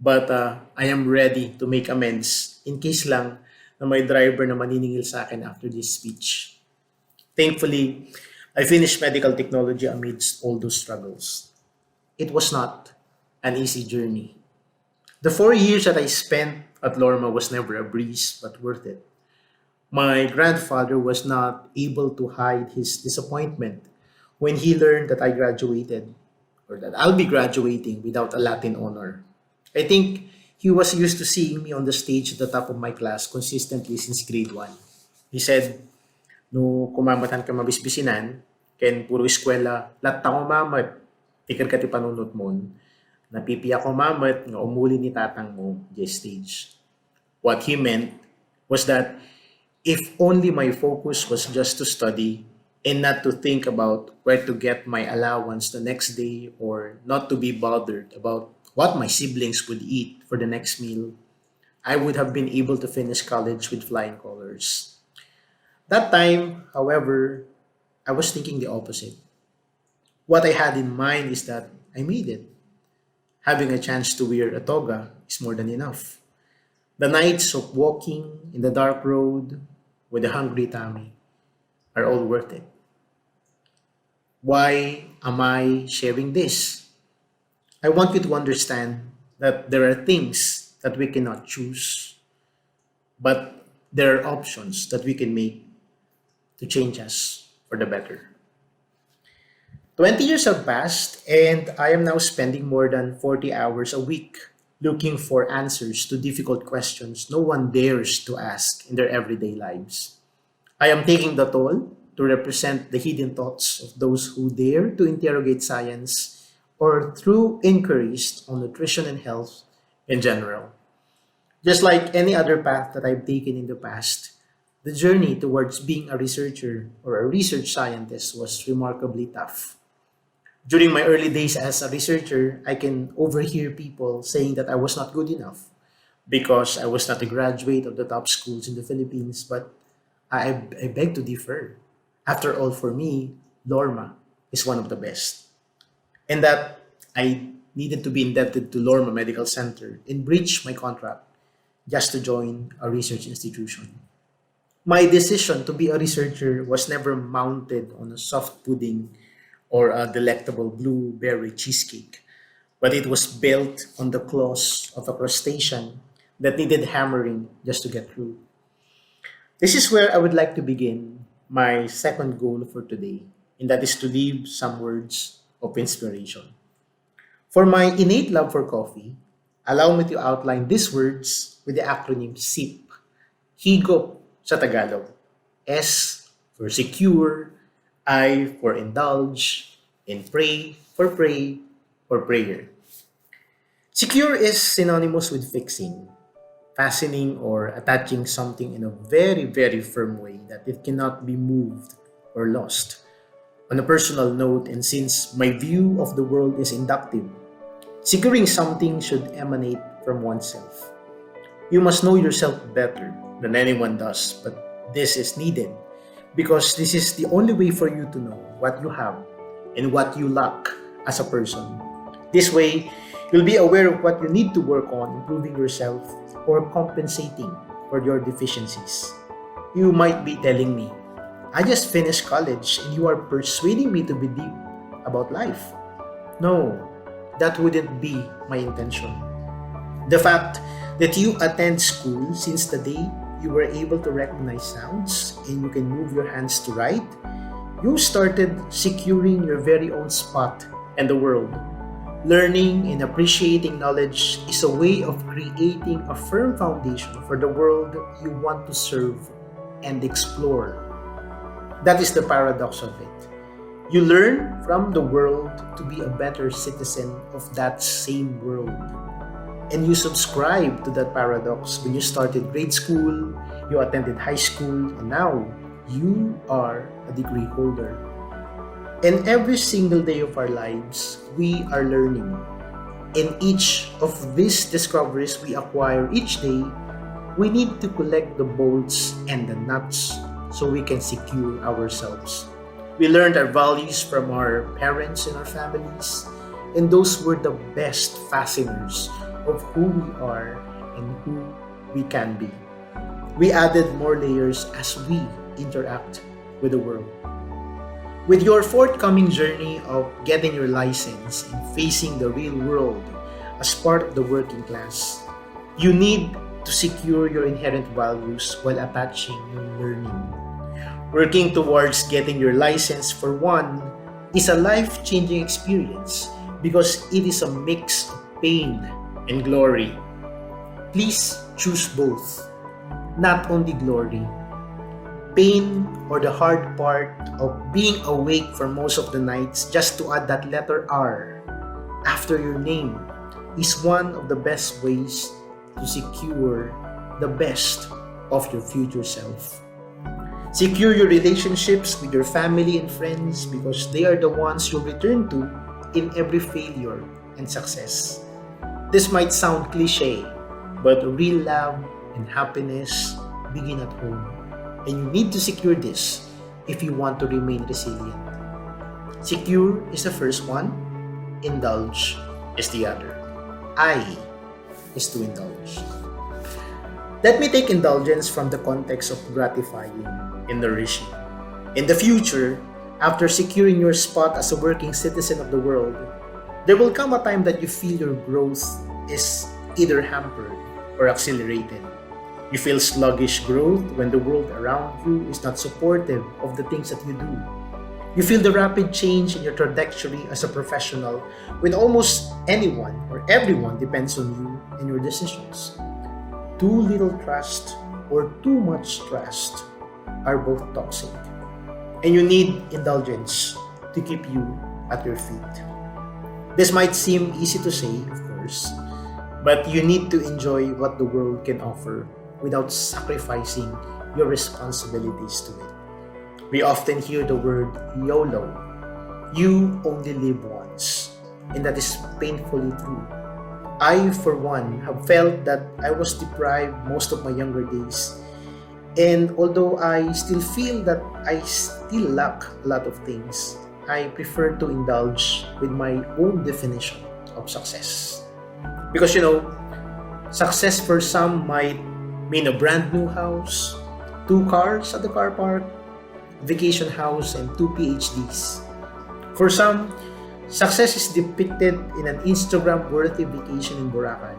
But I am ready to make amends in case lang na may driver na maniningil sa akin after this speech. Thankfully, I finished medical technology amidst all those struggles. It was not an easy journey. The 4 years that I spent at Lorma was never a breeze, but worth it. My grandfather was not able to hide his disappointment when he learned that I graduated or that I'll be graduating without a Latin honor. I think he was used to seeing me on the stage at the top of my class consistently since grade 1. He said, no kumamatan ka mabisbisinan, ken puro eskwela, lahat ta kumamat, tikar ka ti panunot mon. napipiyak ko mamat nga umuli ni tatang mo di stage. What he meant was that if only my focus was just to study and not to think about where to get my allowance the next day or not to be bothered about what my siblings would eat for the next meal, I would have been able to finish college with flying colors. That time, however, I was thinking the opposite. What I had in mind is that I made it. Having a chance to wear a toga is more than enough. The nights of walking in the dark road with a hungry tummy are all worth it. Why am I sharing this? I want you to understand that there are things that we cannot choose, but there are options that we can make to change us for the better. 20 years have passed, and I am now spending more than 40 hours a week looking for answers to difficult questions no one dares to ask in their everyday lives. I am taking the toll to represent the hidden thoughts of those who dare to interrogate science or through inquiries on nutrition and health in general. Just like any other path that I've taken in the past, the journey towards being a researcher or a research scientist was remarkably tough. During my early days as a researcher, I can overhear people saying that I was not good enough because I was not a graduate of the top schools in the Philippines, but I beg to differ. After all, for me, Lorma is one of the best. And that I needed to be indebted to Lorma Medical Center and breach my contract just to join a research institution. My decision to be a researcher was never mounted on a soft pudding or a delectable blueberry cheesecake, but it was built on the claws of a crustacean that needed hammering just to get through. This is where I would like to begin my second goal for today, and that is to leave some words of inspiration. For my innate love for coffee, allow me to outline these words with the acronym SIP. Higop sa Tagalog. S for secure, I for indulge, and pray or prayer. Secure is synonymous with fixing, fastening or attaching something in a very, very firm way that it cannot be moved or lost. On a personal note, and since my view of the world is inductive, securing something should emanate from oneself. You must know yourself better than anyone does, but this is needed because this is the only way for you to know what you have and what you lack as a person. This way, you'll be aware of what you need to work on improving yourself or compensating for your deficiencies. You might be telling me, I just finished college and you are persuading me to be deep about life. No, that wouldn't be my intention. The fact that you attend school since the day you were able to recognize sounds and you can move your hands to write, you started securing your very own spot in the world. Learning and appreciating knowledge is a way of creating a firm foundation for the world you want to serve and explore. That is the paradox of it. You learn from the world to be a better citizen of that same world. And you subscribe to that paradox when you started grade school, you attended high school, and now you are a degree holder. And every single day of our lives, we are learning. In each of these discoveries we acquire each day, we need to collect the bolts and the nuts so we can secure ourselves. We learned our values from our parents and our families, and those were the best fasteners of who we are and who we can be. We added more layers as we interact with the world. With your forthcoming journey of getting your license and facing the real world as part of the working class, you need to secure your inherent values while attaching your learning. Working towards getting your license, for one, is a life-changing experience because it is a mix of pain and glory. Please choose both, not only glory. Pain or the hard part of being awake for most of the nights just to add that letter R after your name is one of the best ways to secure the best of your future self. Secure your relationships with your family and friends because they are the ones you'll return to in every failure and success. This might sound cliche, but real love and happiness begin at home. And you need to secure this if you want to remain resilient. Secure is the first one, indulge is the other. I is to indulge. Let me take indulgence from the context of gratifying and nourishing. In the future, after securing your spot as a working citizen of the world, there will come a time that you feel your growth is either hampered or accelerated. You feel sluggish growth when the world around you is not supportive of the things that you do. You feel the rapid change in your trajectory as a professional when almost anyone or everyone depends on you and your decisions. Too little trust or too much trust are both toxic. And you need indulgence to keep you at your feet. This might seem easy to say, of course, but you need to enjoy what the world can offer without sacrificing your responsibilities to it. We often hear the word YOLO. You only live once. And that is painfully true. I, for one, have felt that I was deprived most of my younger days. And although I still feel that I still lack a lot of things, I prefer to indulge with my own definition of success. Because success for some might mean a brand new house, 2 cars at the car park, vacation house, and 2 PhDs. For some, success is depicted in an Instagram-worthy vacation in Boracay,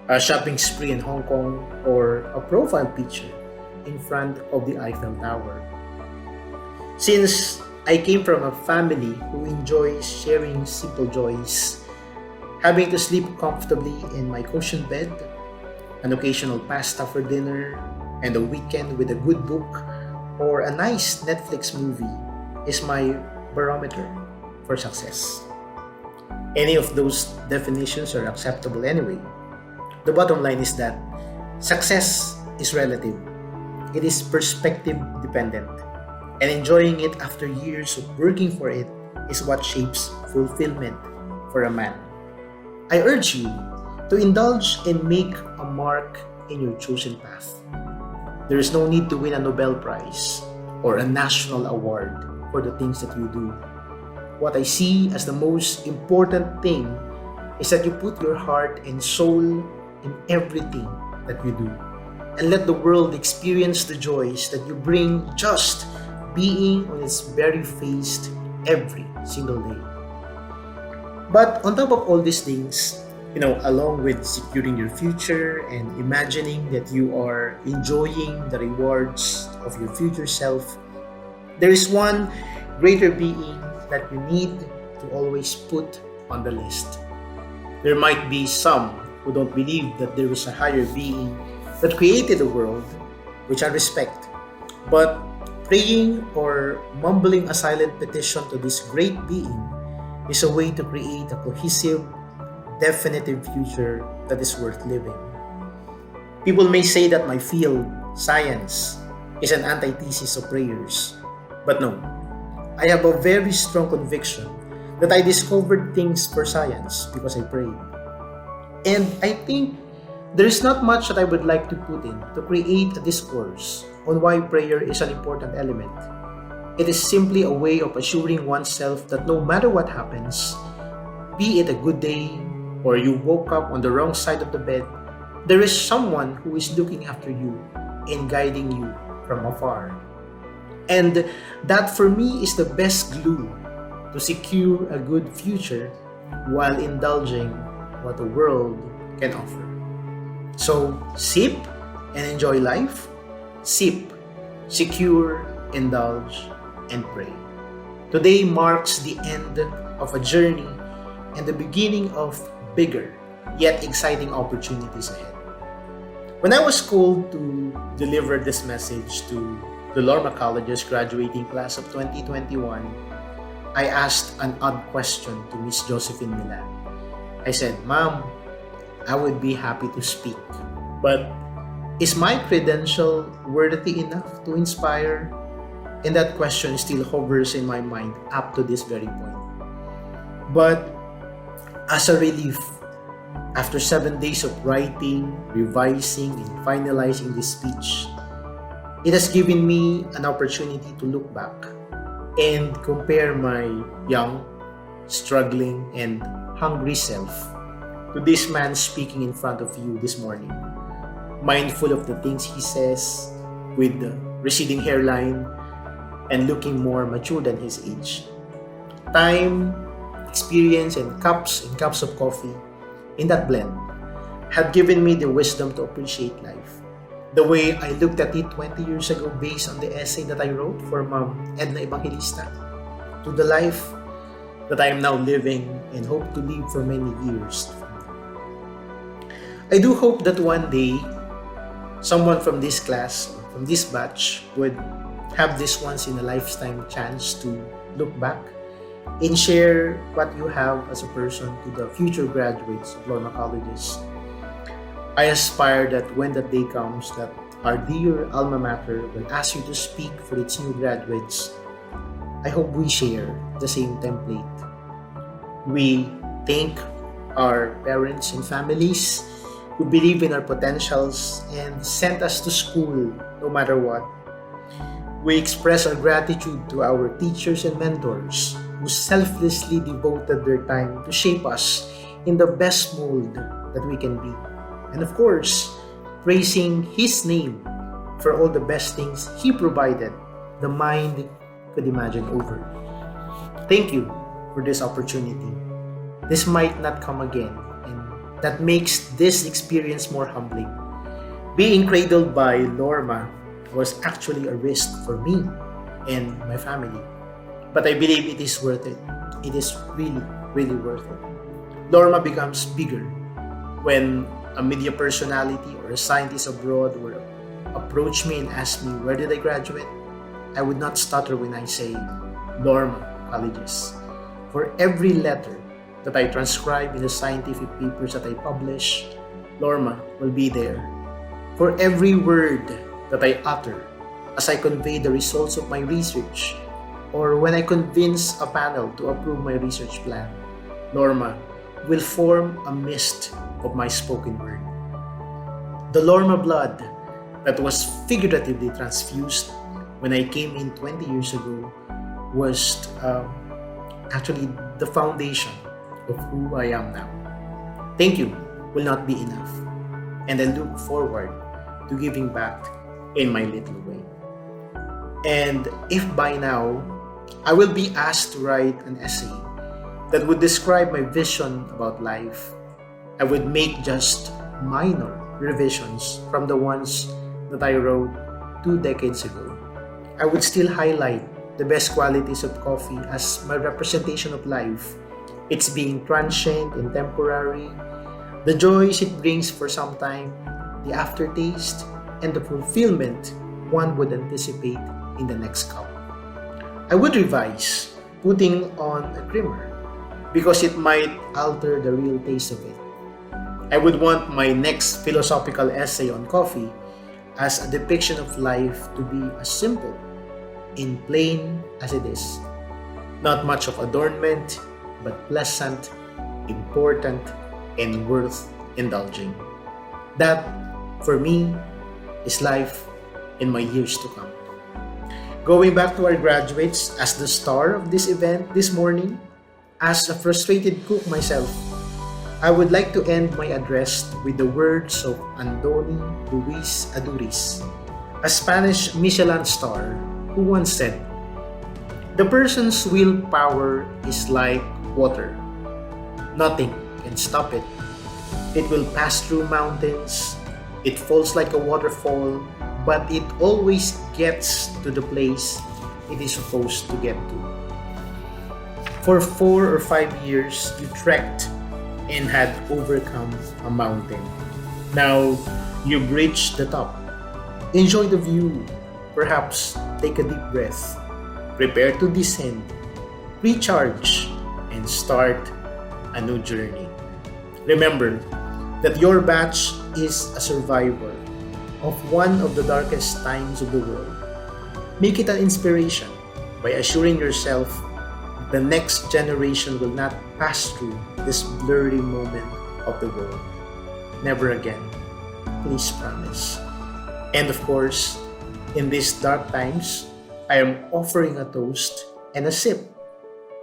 a shopping spree in Hong Kong, or a profile picture in front of the Eiffel Tower. Since I came from a family who enjoys sharing simple joys, having to sleep comfortably in my cushioned bed, an occasional pasta for dinner, and a weekend with a good book or a nice Netflix movie is my barometer for success. Any of those definitions are acceptable anyway. The bottom line is that success is relative. It is perspective dependent. And enjoying it after years of working for it is what shapes fulfillment for a man. I urge you to indulge and make a mark in your chosen path. There is no need to win a Nobel Prize or a national award for the things that you do. What I see as the most important thing is that you put your heart and soul in everything that you do and let the world experience the joys that you bring just being on its very face every single day. But on top of all these things, along with securing your future and imagining that you are enjoying the rewards of your future self, there is one greater being that you need to always put on the list. There might be some who don't believe that there is a higher being that created the world, which I respect. But praying or mumbling a silent petition to this great being is a way to create a cohesive, definitive future that is worth living. People may say that my field, science, is an antithesis of prayers. But no, I have a very strong conviction that I discovered things for science because I prayed. And I think there is not much that I would like to put in to create a discourse on why prayer is an important element. It is simply a way of assuring oneself that no matter what happens, be it a good day or you woke up on the wrong side of the bed, there is someone who is looking after you and guiding you from afar. And that for me is the best glue to secure a good future while indulging what the world can offer. So sip and enjoy life. Sip, secure, indulge, and pray. Today marks the end of a journey and the beginning of bigger yet exciting opportunities ahead. When I was called to deliver this message to the Lorma College's graduating class of 2021, I asked an odd question to Miss Josephine Milan. I said, "Mom, I would be happy to speak. But is my credential worthy enough to inspire?" And that question still hovers in my mind up to this very point. But as a relief, after 7 days of writing, revising, and finalizing this speech, it has given me an opportunity to look back and compare my young, struggling, and hungry self to this man speaking in front of you this morning, mindful of the things he says, with the receding hairline and looking more mature than his age. Time, experience, and cups of coffee in that blend have given me the wisdom to appreciate life the way I looked at it 20 years ago based on the essay that I wrote for Ma'am Edna Evangelista, to the life that I am now living and hope to live for many years. I do hope that one day someone from this class, from this batch, would have this once in a lifetime chance to look back and share what you have as a person to the future graduates of Lorma colleges. I aspire that when that day comes, that our dear alma mater will ask you to speak for its new graduates. I hope we share the same template. We thank our parents and families who believe in our potentials and sent us to school no matter what. We express our gratitude to our teachers and mentors who selflessly devoted their time to shape us in the best mold that we can be. And of course, praising His name for all the best things He provided the mind could imagine over. Thank you for this opportunity. This might not come again, and that makes this experience more humbling. Being cradled by Lorma was actually a risk for me and my family. But I believe it is worth it. It is really, really worth it. Lorma becomes bigger when a media personality or a scientist abroad will approach me and ask me, where did I graduate? I would not stutter when I say Lorma colleges. For every letter that I transcribe in the scientific papers that I publish, Lorma will be there. For every word that I utter as I convey the results of my research, or when I convince a panel to approve my research plan, Lorma will form a mist of my spoken word. The Lorma blood that was figuratively transfused when I came in 20 years ago was actually the foundation of who I am now. Thank you will not be enough, and I look forward to giving back in my little way. And if by now I will be asked to write an essay that would describe my vision about life, I would make just minor revisions from the ones that I wrote 2 decades ago. I would still highlight the best qualities of coffee as my representation of life. It's being transient and temporary, the joys it brings for some time, the aftertaste, and the fulfillment one would anticipate in the next cup. I would revise putting on a creamer because it might alter the real taste of it. I would want my next philosophical essay on coffee as a depiction of life to be as simple and plain as it is. Not much of adornment, but pleasant, important, and worth indulging. That, for me, is life in my years to come. Going back to our graduates, as the star of this event this morning, as a frustrated cook myself, I would like to end my address with the words of Andoni Luis Aduriz, a Spanish Michelin star, who once said, "The person's willpower is like water. Nothing can stop it. It will pass through mountains. It falls like a waterfall, but it always gets to the place it is supposed to get to." For 4 or 5 years, you trekked and had overcome a mountain. Now, you've reached the top. Enjoy the view. Perhaps take a deep breath. Prepare to descend. Recharge and start a new journey. Remember that your batch is a survivor of one of the darkest times of the world. Make it an inspiration by assuring yourself the next generation will not pass through this blurry moment of the world. Never again. Please promise. And of course, in these dark times, I am offering a toast and a sip.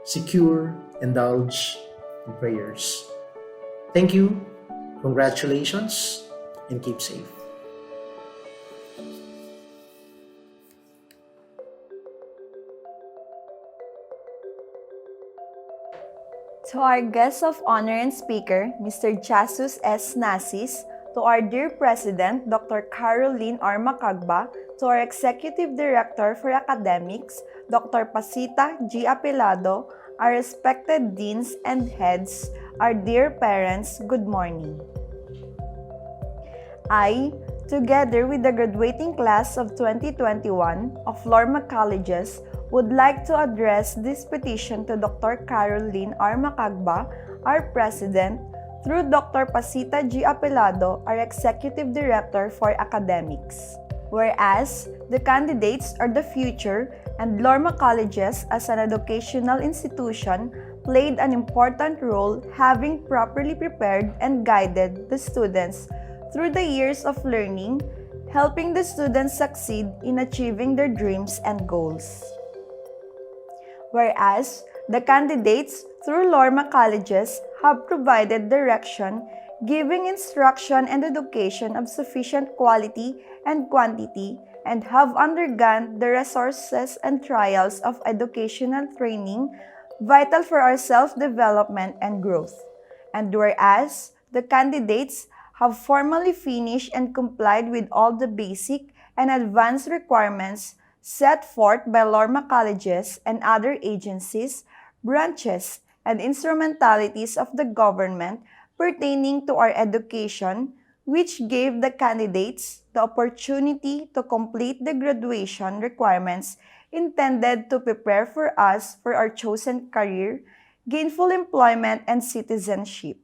Secure, indulge in prayers. Thank you, congratulations, and keep safe. To our guest of honor and speaker, Mr. Jesus S. Nasis, to our dear President, Dr. Caroline R. Macagba, to our Executive Director for Academics, Dr. Pasita G. Apelado, our respected deans and heads, our dear parents, good morning. I, together with the graduating class of 2021 of Lorma Colleges, would like to address this petition to Dr. Caroline R. Macagba, our President, through Dr. Pasita G. Apelado, our Executive Director for Academics. Whereas, the candidates are the future and Lorma Colleges as an educational institution played an important role having properly prepared and guided the students through the years of learning, helping the students succeed in achieving their dreams and goals. Whereas, the candidates through Lorma Colleges have provided direction, giving instruction and education of sufficient quality and quantity, and have undergone the resources and trials of educational training vital for our self-development and growth. And whereas, the candidates have formally finished and complied with all the basic and advanced requirements set forth by Lorma Colleges and other agencies, branches, and instrumentalities of the government pertaining to our education, which gave the candidates the opportunity to complete the graduation requirements intended to prepare for us for our chosen career, gainful employment, and citizenship.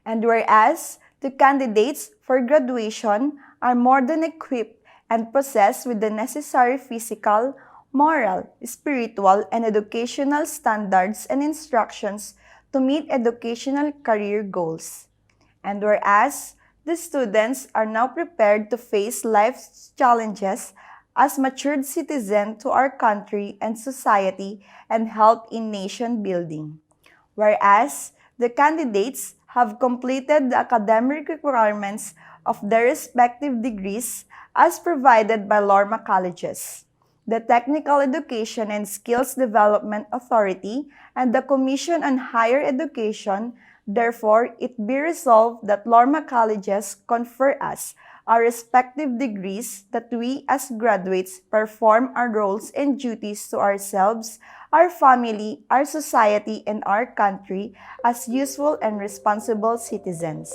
And whereas the candidates for graduation are more than equipped and possessed with the necessary physical, moral, spiritual, and educational standards and instructions to meet educational career goals. And whereas the students are now prepared to face life's challenges as matured citizens to our country and society and help in nation building. Whereas the candidates have completed the academic requirements of their respective degrees as provided by Lorma Colleges, the Technical Education and Skills Development Authority, and the Commission on Higher Education. Therefore, it be resolved that Lorma Colleges confer us our respective degrees, that we as graduates perform our roles and duties to ourselves, our family, our society, and our country as useful and responsible citizens.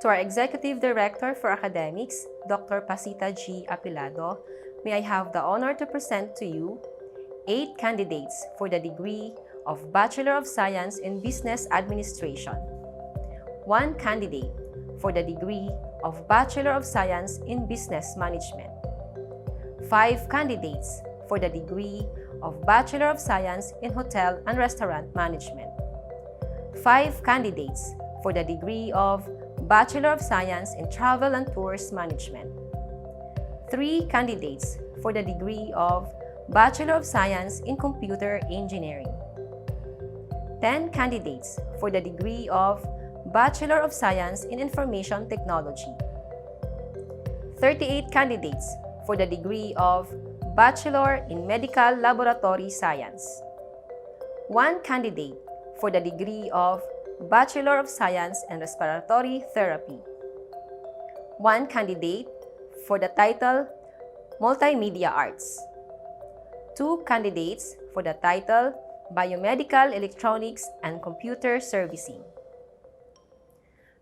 To our Executive Director for Academics, Dr. Pasita G. Apelado, may I have the honor to present to you 8 candidates for the degree of Bachelor of Science in Business Administration, 1 candidate for the degree of Bachelor of Science in Business Management, 5 candidates for the degree of Bachelor of Science in Hotel and Restaurant Management, 5 candidates for the degree of Bachelor of Science in Travel and Tours Management, 3 candidates for the degree of Bachelor of Science in Computer Engineering, 10 candidates for the degree of Bachelor of Science in Information Technology, 38 candidates for the degree of Bachelor in Medical Laboratory Science, 1 candidate for the degree of Bachelor of Science in Respiratory Therapy, 1 candidate for the title Multimedia Arts, 2 candidates for the title Biomedical Electronics and Computer Servicing.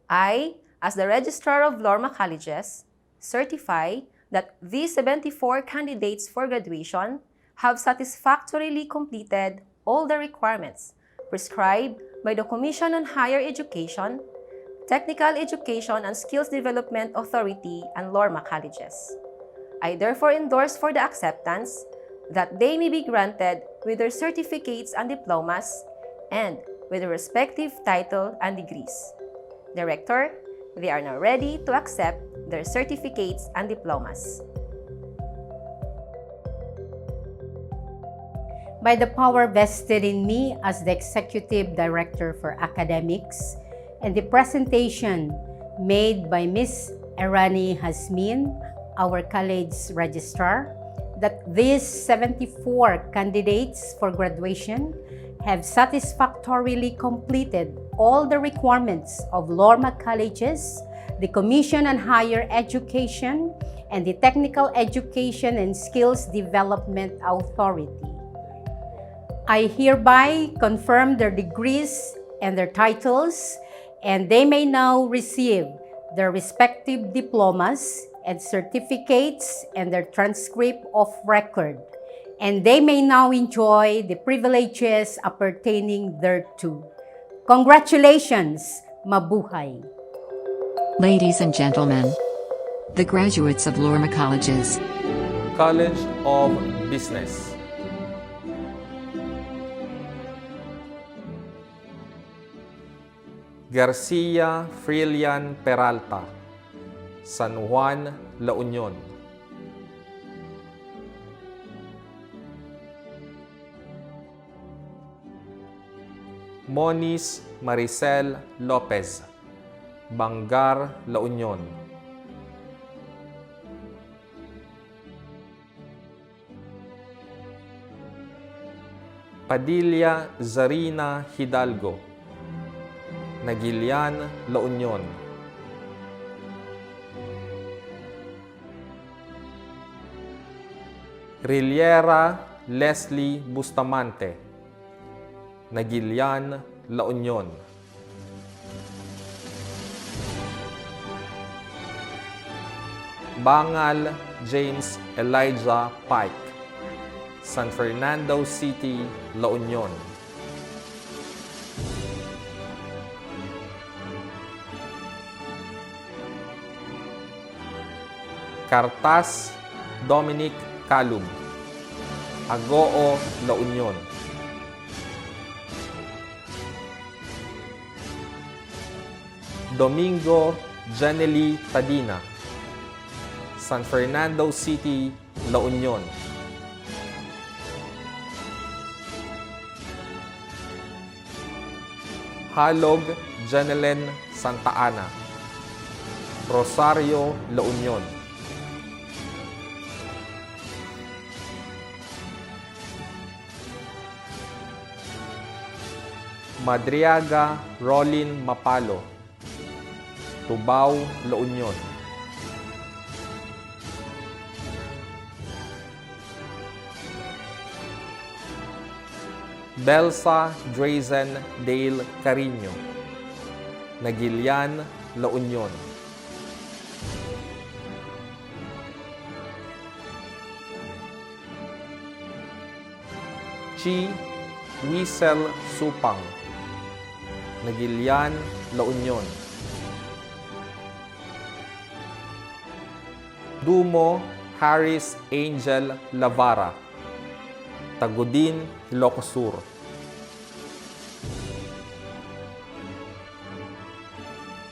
I, as the Registrar of Lorma Colleges, certify that these 74 candidates for graduation have satisfactorily completed all the requirements prescribed by the Commission on Higher Education, Technical Education and Skills Development Authority, and Lorma colleges. I therefore endorse for the acceptance that they may be granted with their certificates and diplomas and with their respective title and degrees. Director, they are now ready to accept their certificates and diplomas. By the power vested in me as the Executive Director for Academics and the presentation made by Ms. Erani Hasmin, our college's registrar, that these 74 candidates for graduation have satisfactorily completed all the requirements of Lorma colleges, the Commission on Higher Education, and the Technical Education and Skills Development Authority. I hereby confirm their degrees and their titles, and they may now receive their respective diplomas and certificates and their transcript of record, and they may now enjoy the privileges appertaining thereto. Congratulations! Mabuhay! Ladies and gentlemen, the graduates of Lorma Colleges, College of Business, Garcia Frillian Peralta, San Juan, La Union. Moniz Maricel Lopez, Bangar, La Union. Padilla Zarina Hidalgo, Nagilian, La Union. Riliera Leslie Bustamante, Nagilian, La Union. Bangal James Elijah Pike, San Fernando City, La Union. Cartas Dominic Calum, Agoo, La Union. Domingo Janely Tadina, San Fernando City, La Union. Halog Janelen Santa Ana, Rosario, La Union. Madriaga Rolin Mapalo, Tubao, La Union. Belsa Drazen Dale Carino, Nagilian, La Union. Chi Wiesel Supang, Nagilian, La Union. Dumo Harris Angel Lavara, Tagudin, Ilocos Sur.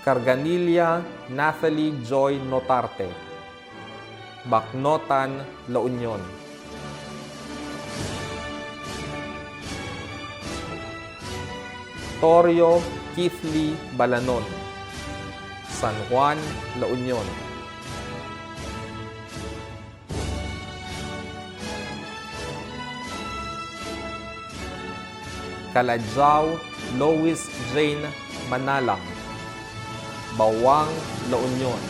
Carganilla Nathalie Joy Notarte, Bacnotan, La Union. Torio Keithley Balanon, San Juan, La Union. Calajao Lois Jane Manalang, Bawang, La Union.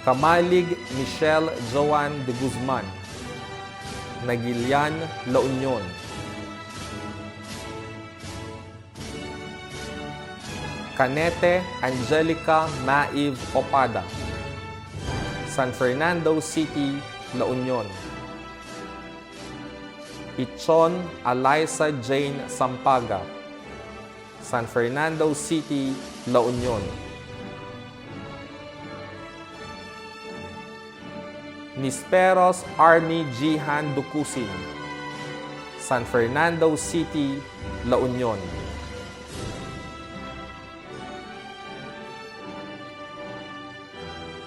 Kamalig Michelle Joan de Guzman, Nagilian, La Union. Canete Angelica Maiv Opada, San Fernando City, La Union. Ichon Eliza Jane Sampaga, San Fernando City, La Union. Nisperos Army Jihan Dukusin, San Fernando City, La Union.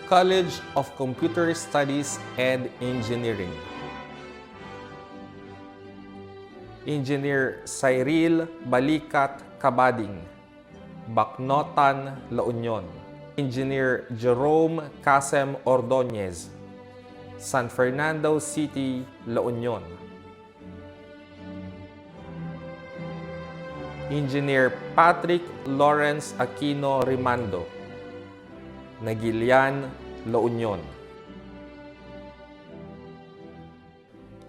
College of Computer Studies and Engineering. Engineer Cyril Balikat Kabading, Bacnotan, La Union. Engineer Jerome Casem Ordonez, San Fernando City, La Union. Engineer Patrick Lawrence Aquino Rimando, Nagilian, La Union.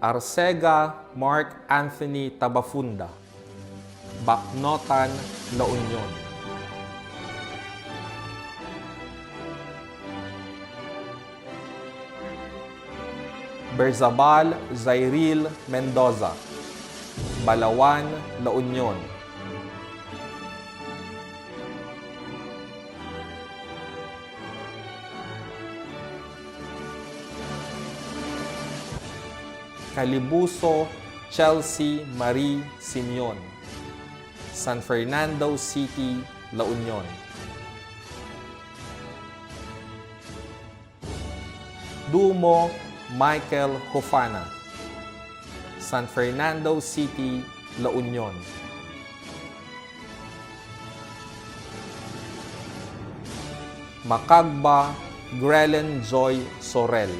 Arcega Mark Anthony Tabafunda, Bacnotan, La Union. Berzabal Zairil Mendoza, Balawan, La Union. Calibuso Chelsea Marie Simeon, San Fernando City, La Union. Dumo Michael Hofana, San Fernando City, La Union. Macagba Grelen Joy Sorel,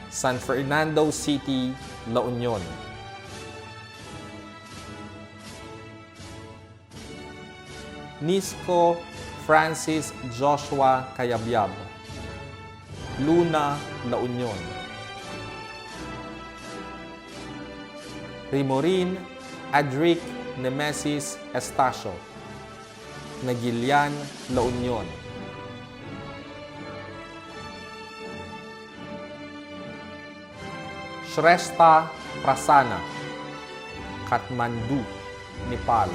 San Fernando City, La Union. Nisco Francis Joshua Cayabyab, Luna, La Union. Rimorin Adric Nemesis Estacio, Nagilian, La Union. Shrestha Prasana, Kathmandu, Nepal.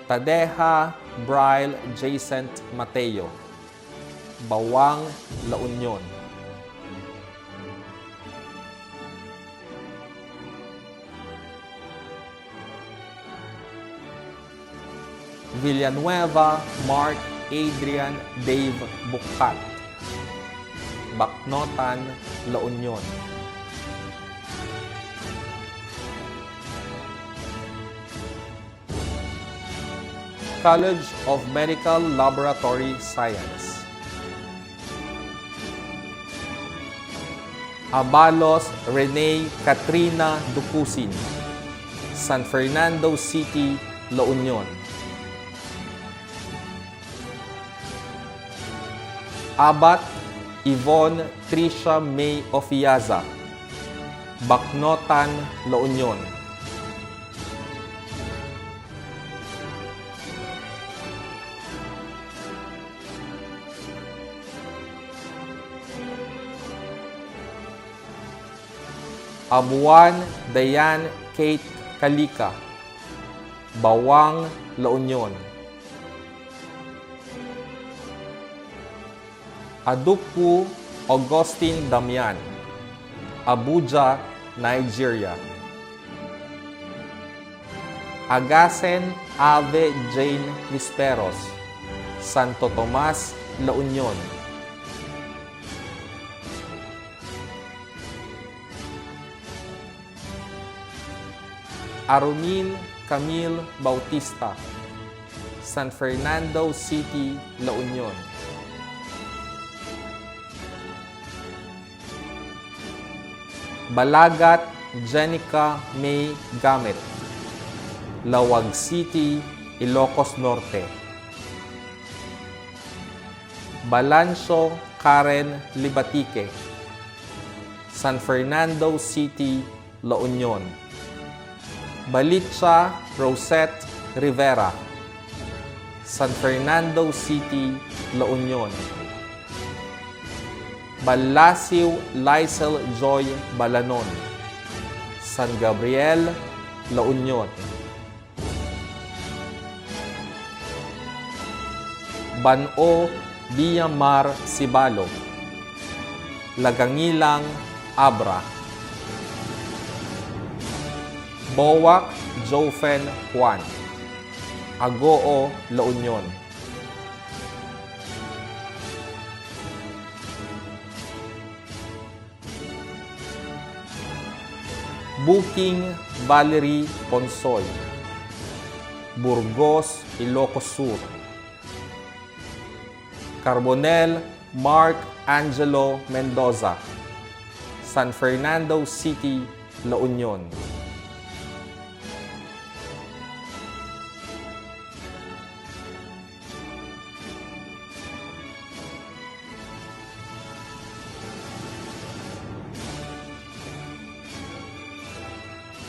Tadeha Braille Jacent Mateo, Bawang, La Union. Villanueva Mark Adrian Dave Bukat, Bacnotan, La Union. College of Medical Laboratory Science. Abalos Rene Katrina Dukusin, San Fernando City, La Union. Abat Yvonne Tricia May Ofiaza, Bacnotan, La Union. Abuan Dayan Kate Kalika, Bawang, La Union. Adukwu Augustine Damian, Abuja, Nigeria. Agasen Ave Jane Nisperos, Santo Tomas, La Union. Arunin Camille Bautista, San Fernando City, La Union. Balagat Jenica May Gamet, Lawag City, Ilocos Norte. Balanso Karen Libatique, San Fernando City, La Union. Balitsa Rosette Rivera, San Fernando City, La Union. Balasiw Lysel Joy Balanon, San Gabriel, La Union. Bano Villamar Sibalo, Lagangilang, Abra. Bowak Jofen Juan, Agoo, La Union. Booking Valerie Ponsoy, Burgos, Ilocos Sur. Carbonel Mark Angelo Mendoza, San Fernando City, La Union.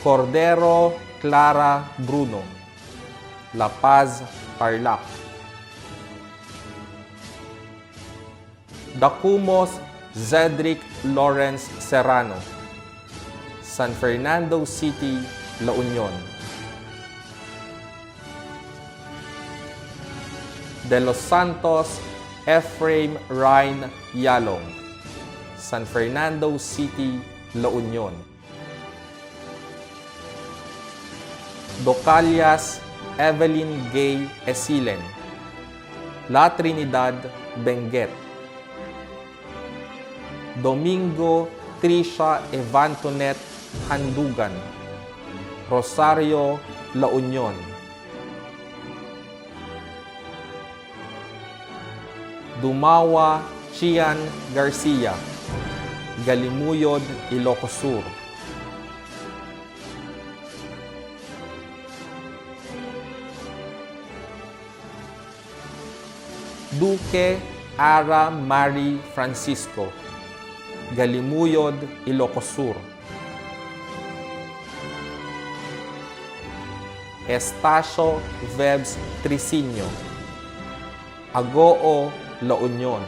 Cordero Clara Bruno, La Paz, Tarlac. Dacumos Zedric Lawrence Serrano, San Fernando City, La Union. De Los Santos Ephraim Ryan Yalong, San Fernando City, La Union. Docalias Evelyn Gay Esilen, La Trinidad, Benguet. Domingo Trisha Evantonet Handugan, Rosario, La Union. Dumawa Chian Garcia, Galimuyod, Ilocos Sur. Duque Ara Mari Francisco, Galimuyod, Ilocos Sur. Estacio Vebs Tricinio, Agoo, La Union.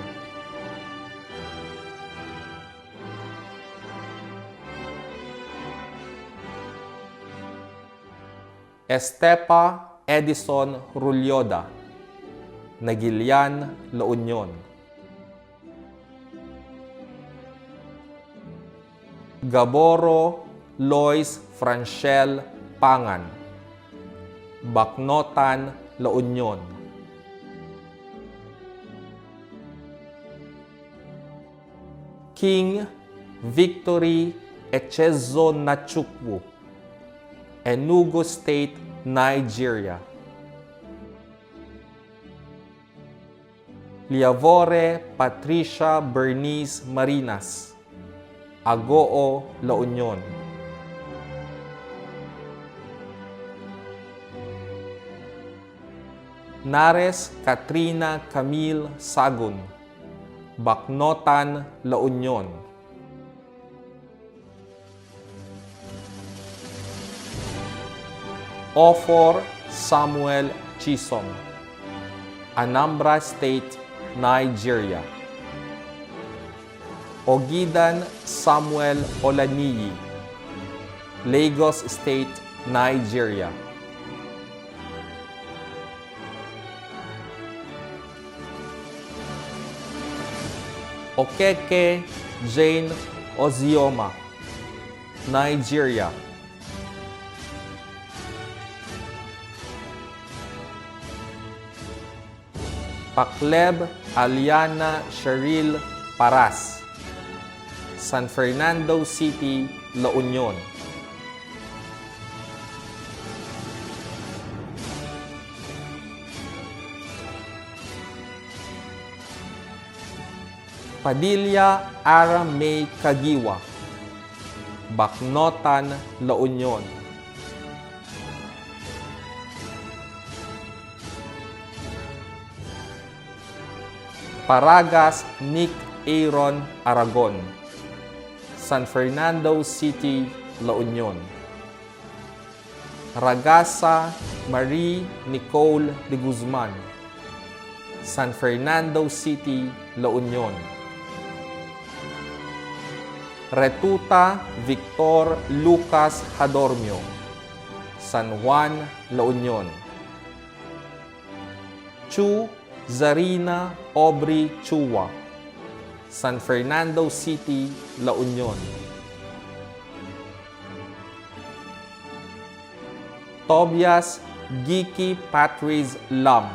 Estepa Edison Rulyoda, Nagilian, La Union. Gaboro Lois Franchel Pangan, Bacnotan, La Union. King Victory Echezo Nachukwu, Enugu State, Nigeria. Liavore Patricia Bernice Marinas, Agoo, La Union. Nares Katrina Camille Sagun, Bacnotan, La Union. Ofor Samuel Chisom, Anambra State, Nigeria. Ogidan Samuel Olaniyi, Lagos State, Nigeria. Okeke Jane Ozioma, Nigeria. Pakleb Aliana Cheryl Paras, San Fernando City, La Union. Padilla Ara May Kagiwa, Bacnotan, La Union. Paragas Nick Aaron Aragon, San Fernando City, La Union. Ragasa Marie Nicole de Guzman, San Fernando City, La Union. Retuta Victor Lucas Hadormio, San Juan, La Union. Chu Zarina Aubrey Chua, San Fernando City, La Union. Tobias Giki Patrice Lam,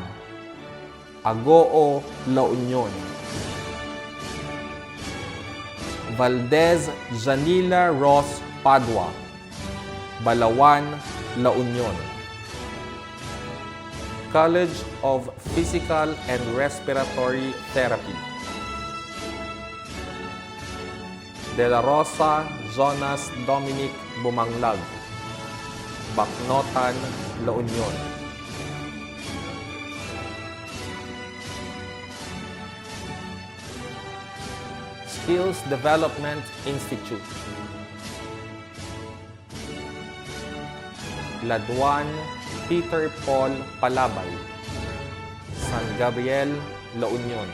Agoo, La Union. Valdez Janila Ross Padua, Balawan, La Union. College of Physical and Respiratory Therapy. De La Rosa Jonas Dominic Bumanglag, Bacnotan, La Union. Skills Development Institute. Laduan Peter Paul Palabay, San Gabriel, La Union.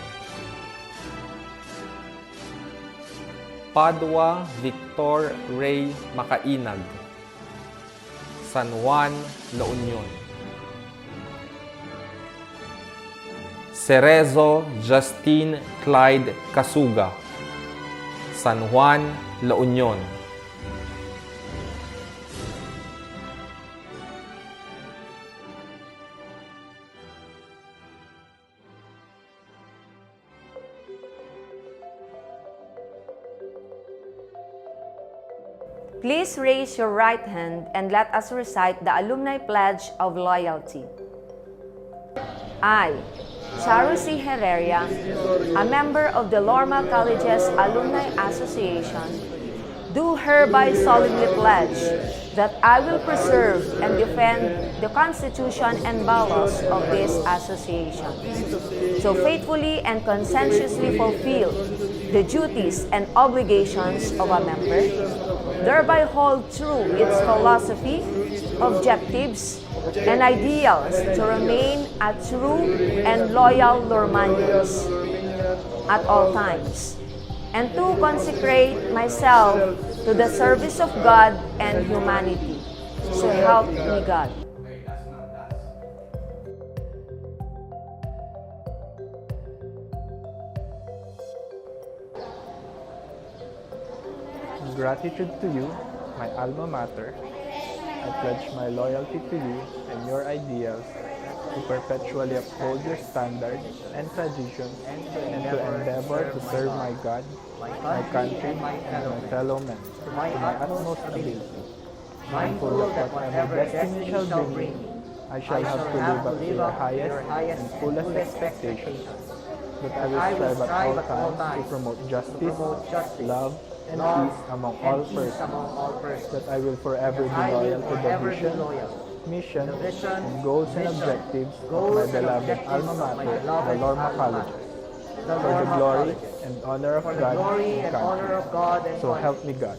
Padua Victor Ray Makainag, San Juan, La Union. Cerezo Justine Clyde Casuga, San Juan, La Union. Please raise your right hand and let us recite the Alumni Pledge of Loyalty. I, Charusi Herrera, a member of the Lorma College's Alumni Association, do hereby solemnly pledge that I will preserve and defend the Constitution and bylaws of this association, so faithfully and conscientiously fulfill the duties and obligations of a member, thereby hold true its philosophy, objectives, and ideals to remain a true and loyal Lormanians at all times, and to consecrate myself to the service of God and humanity. So help me God. In gratitude to you, my alma mater, I pledge my loyalty to you and your ideals, to perpetually uphold your standards and traditions, and to endeavor to serve my God, my country, and my fellow men to my utmost ability. Mindful that whatever destiny shall bring me, I shall have to live up to your highest and fullest expectations, that I will strive at all times to promote justice, love, and peace among all persons, that I will forever be loyal to the vision, mission, and goals and objectives of my beloved alma mater, the Lorma Colleges, for the glory and honor of God and country. So help me God.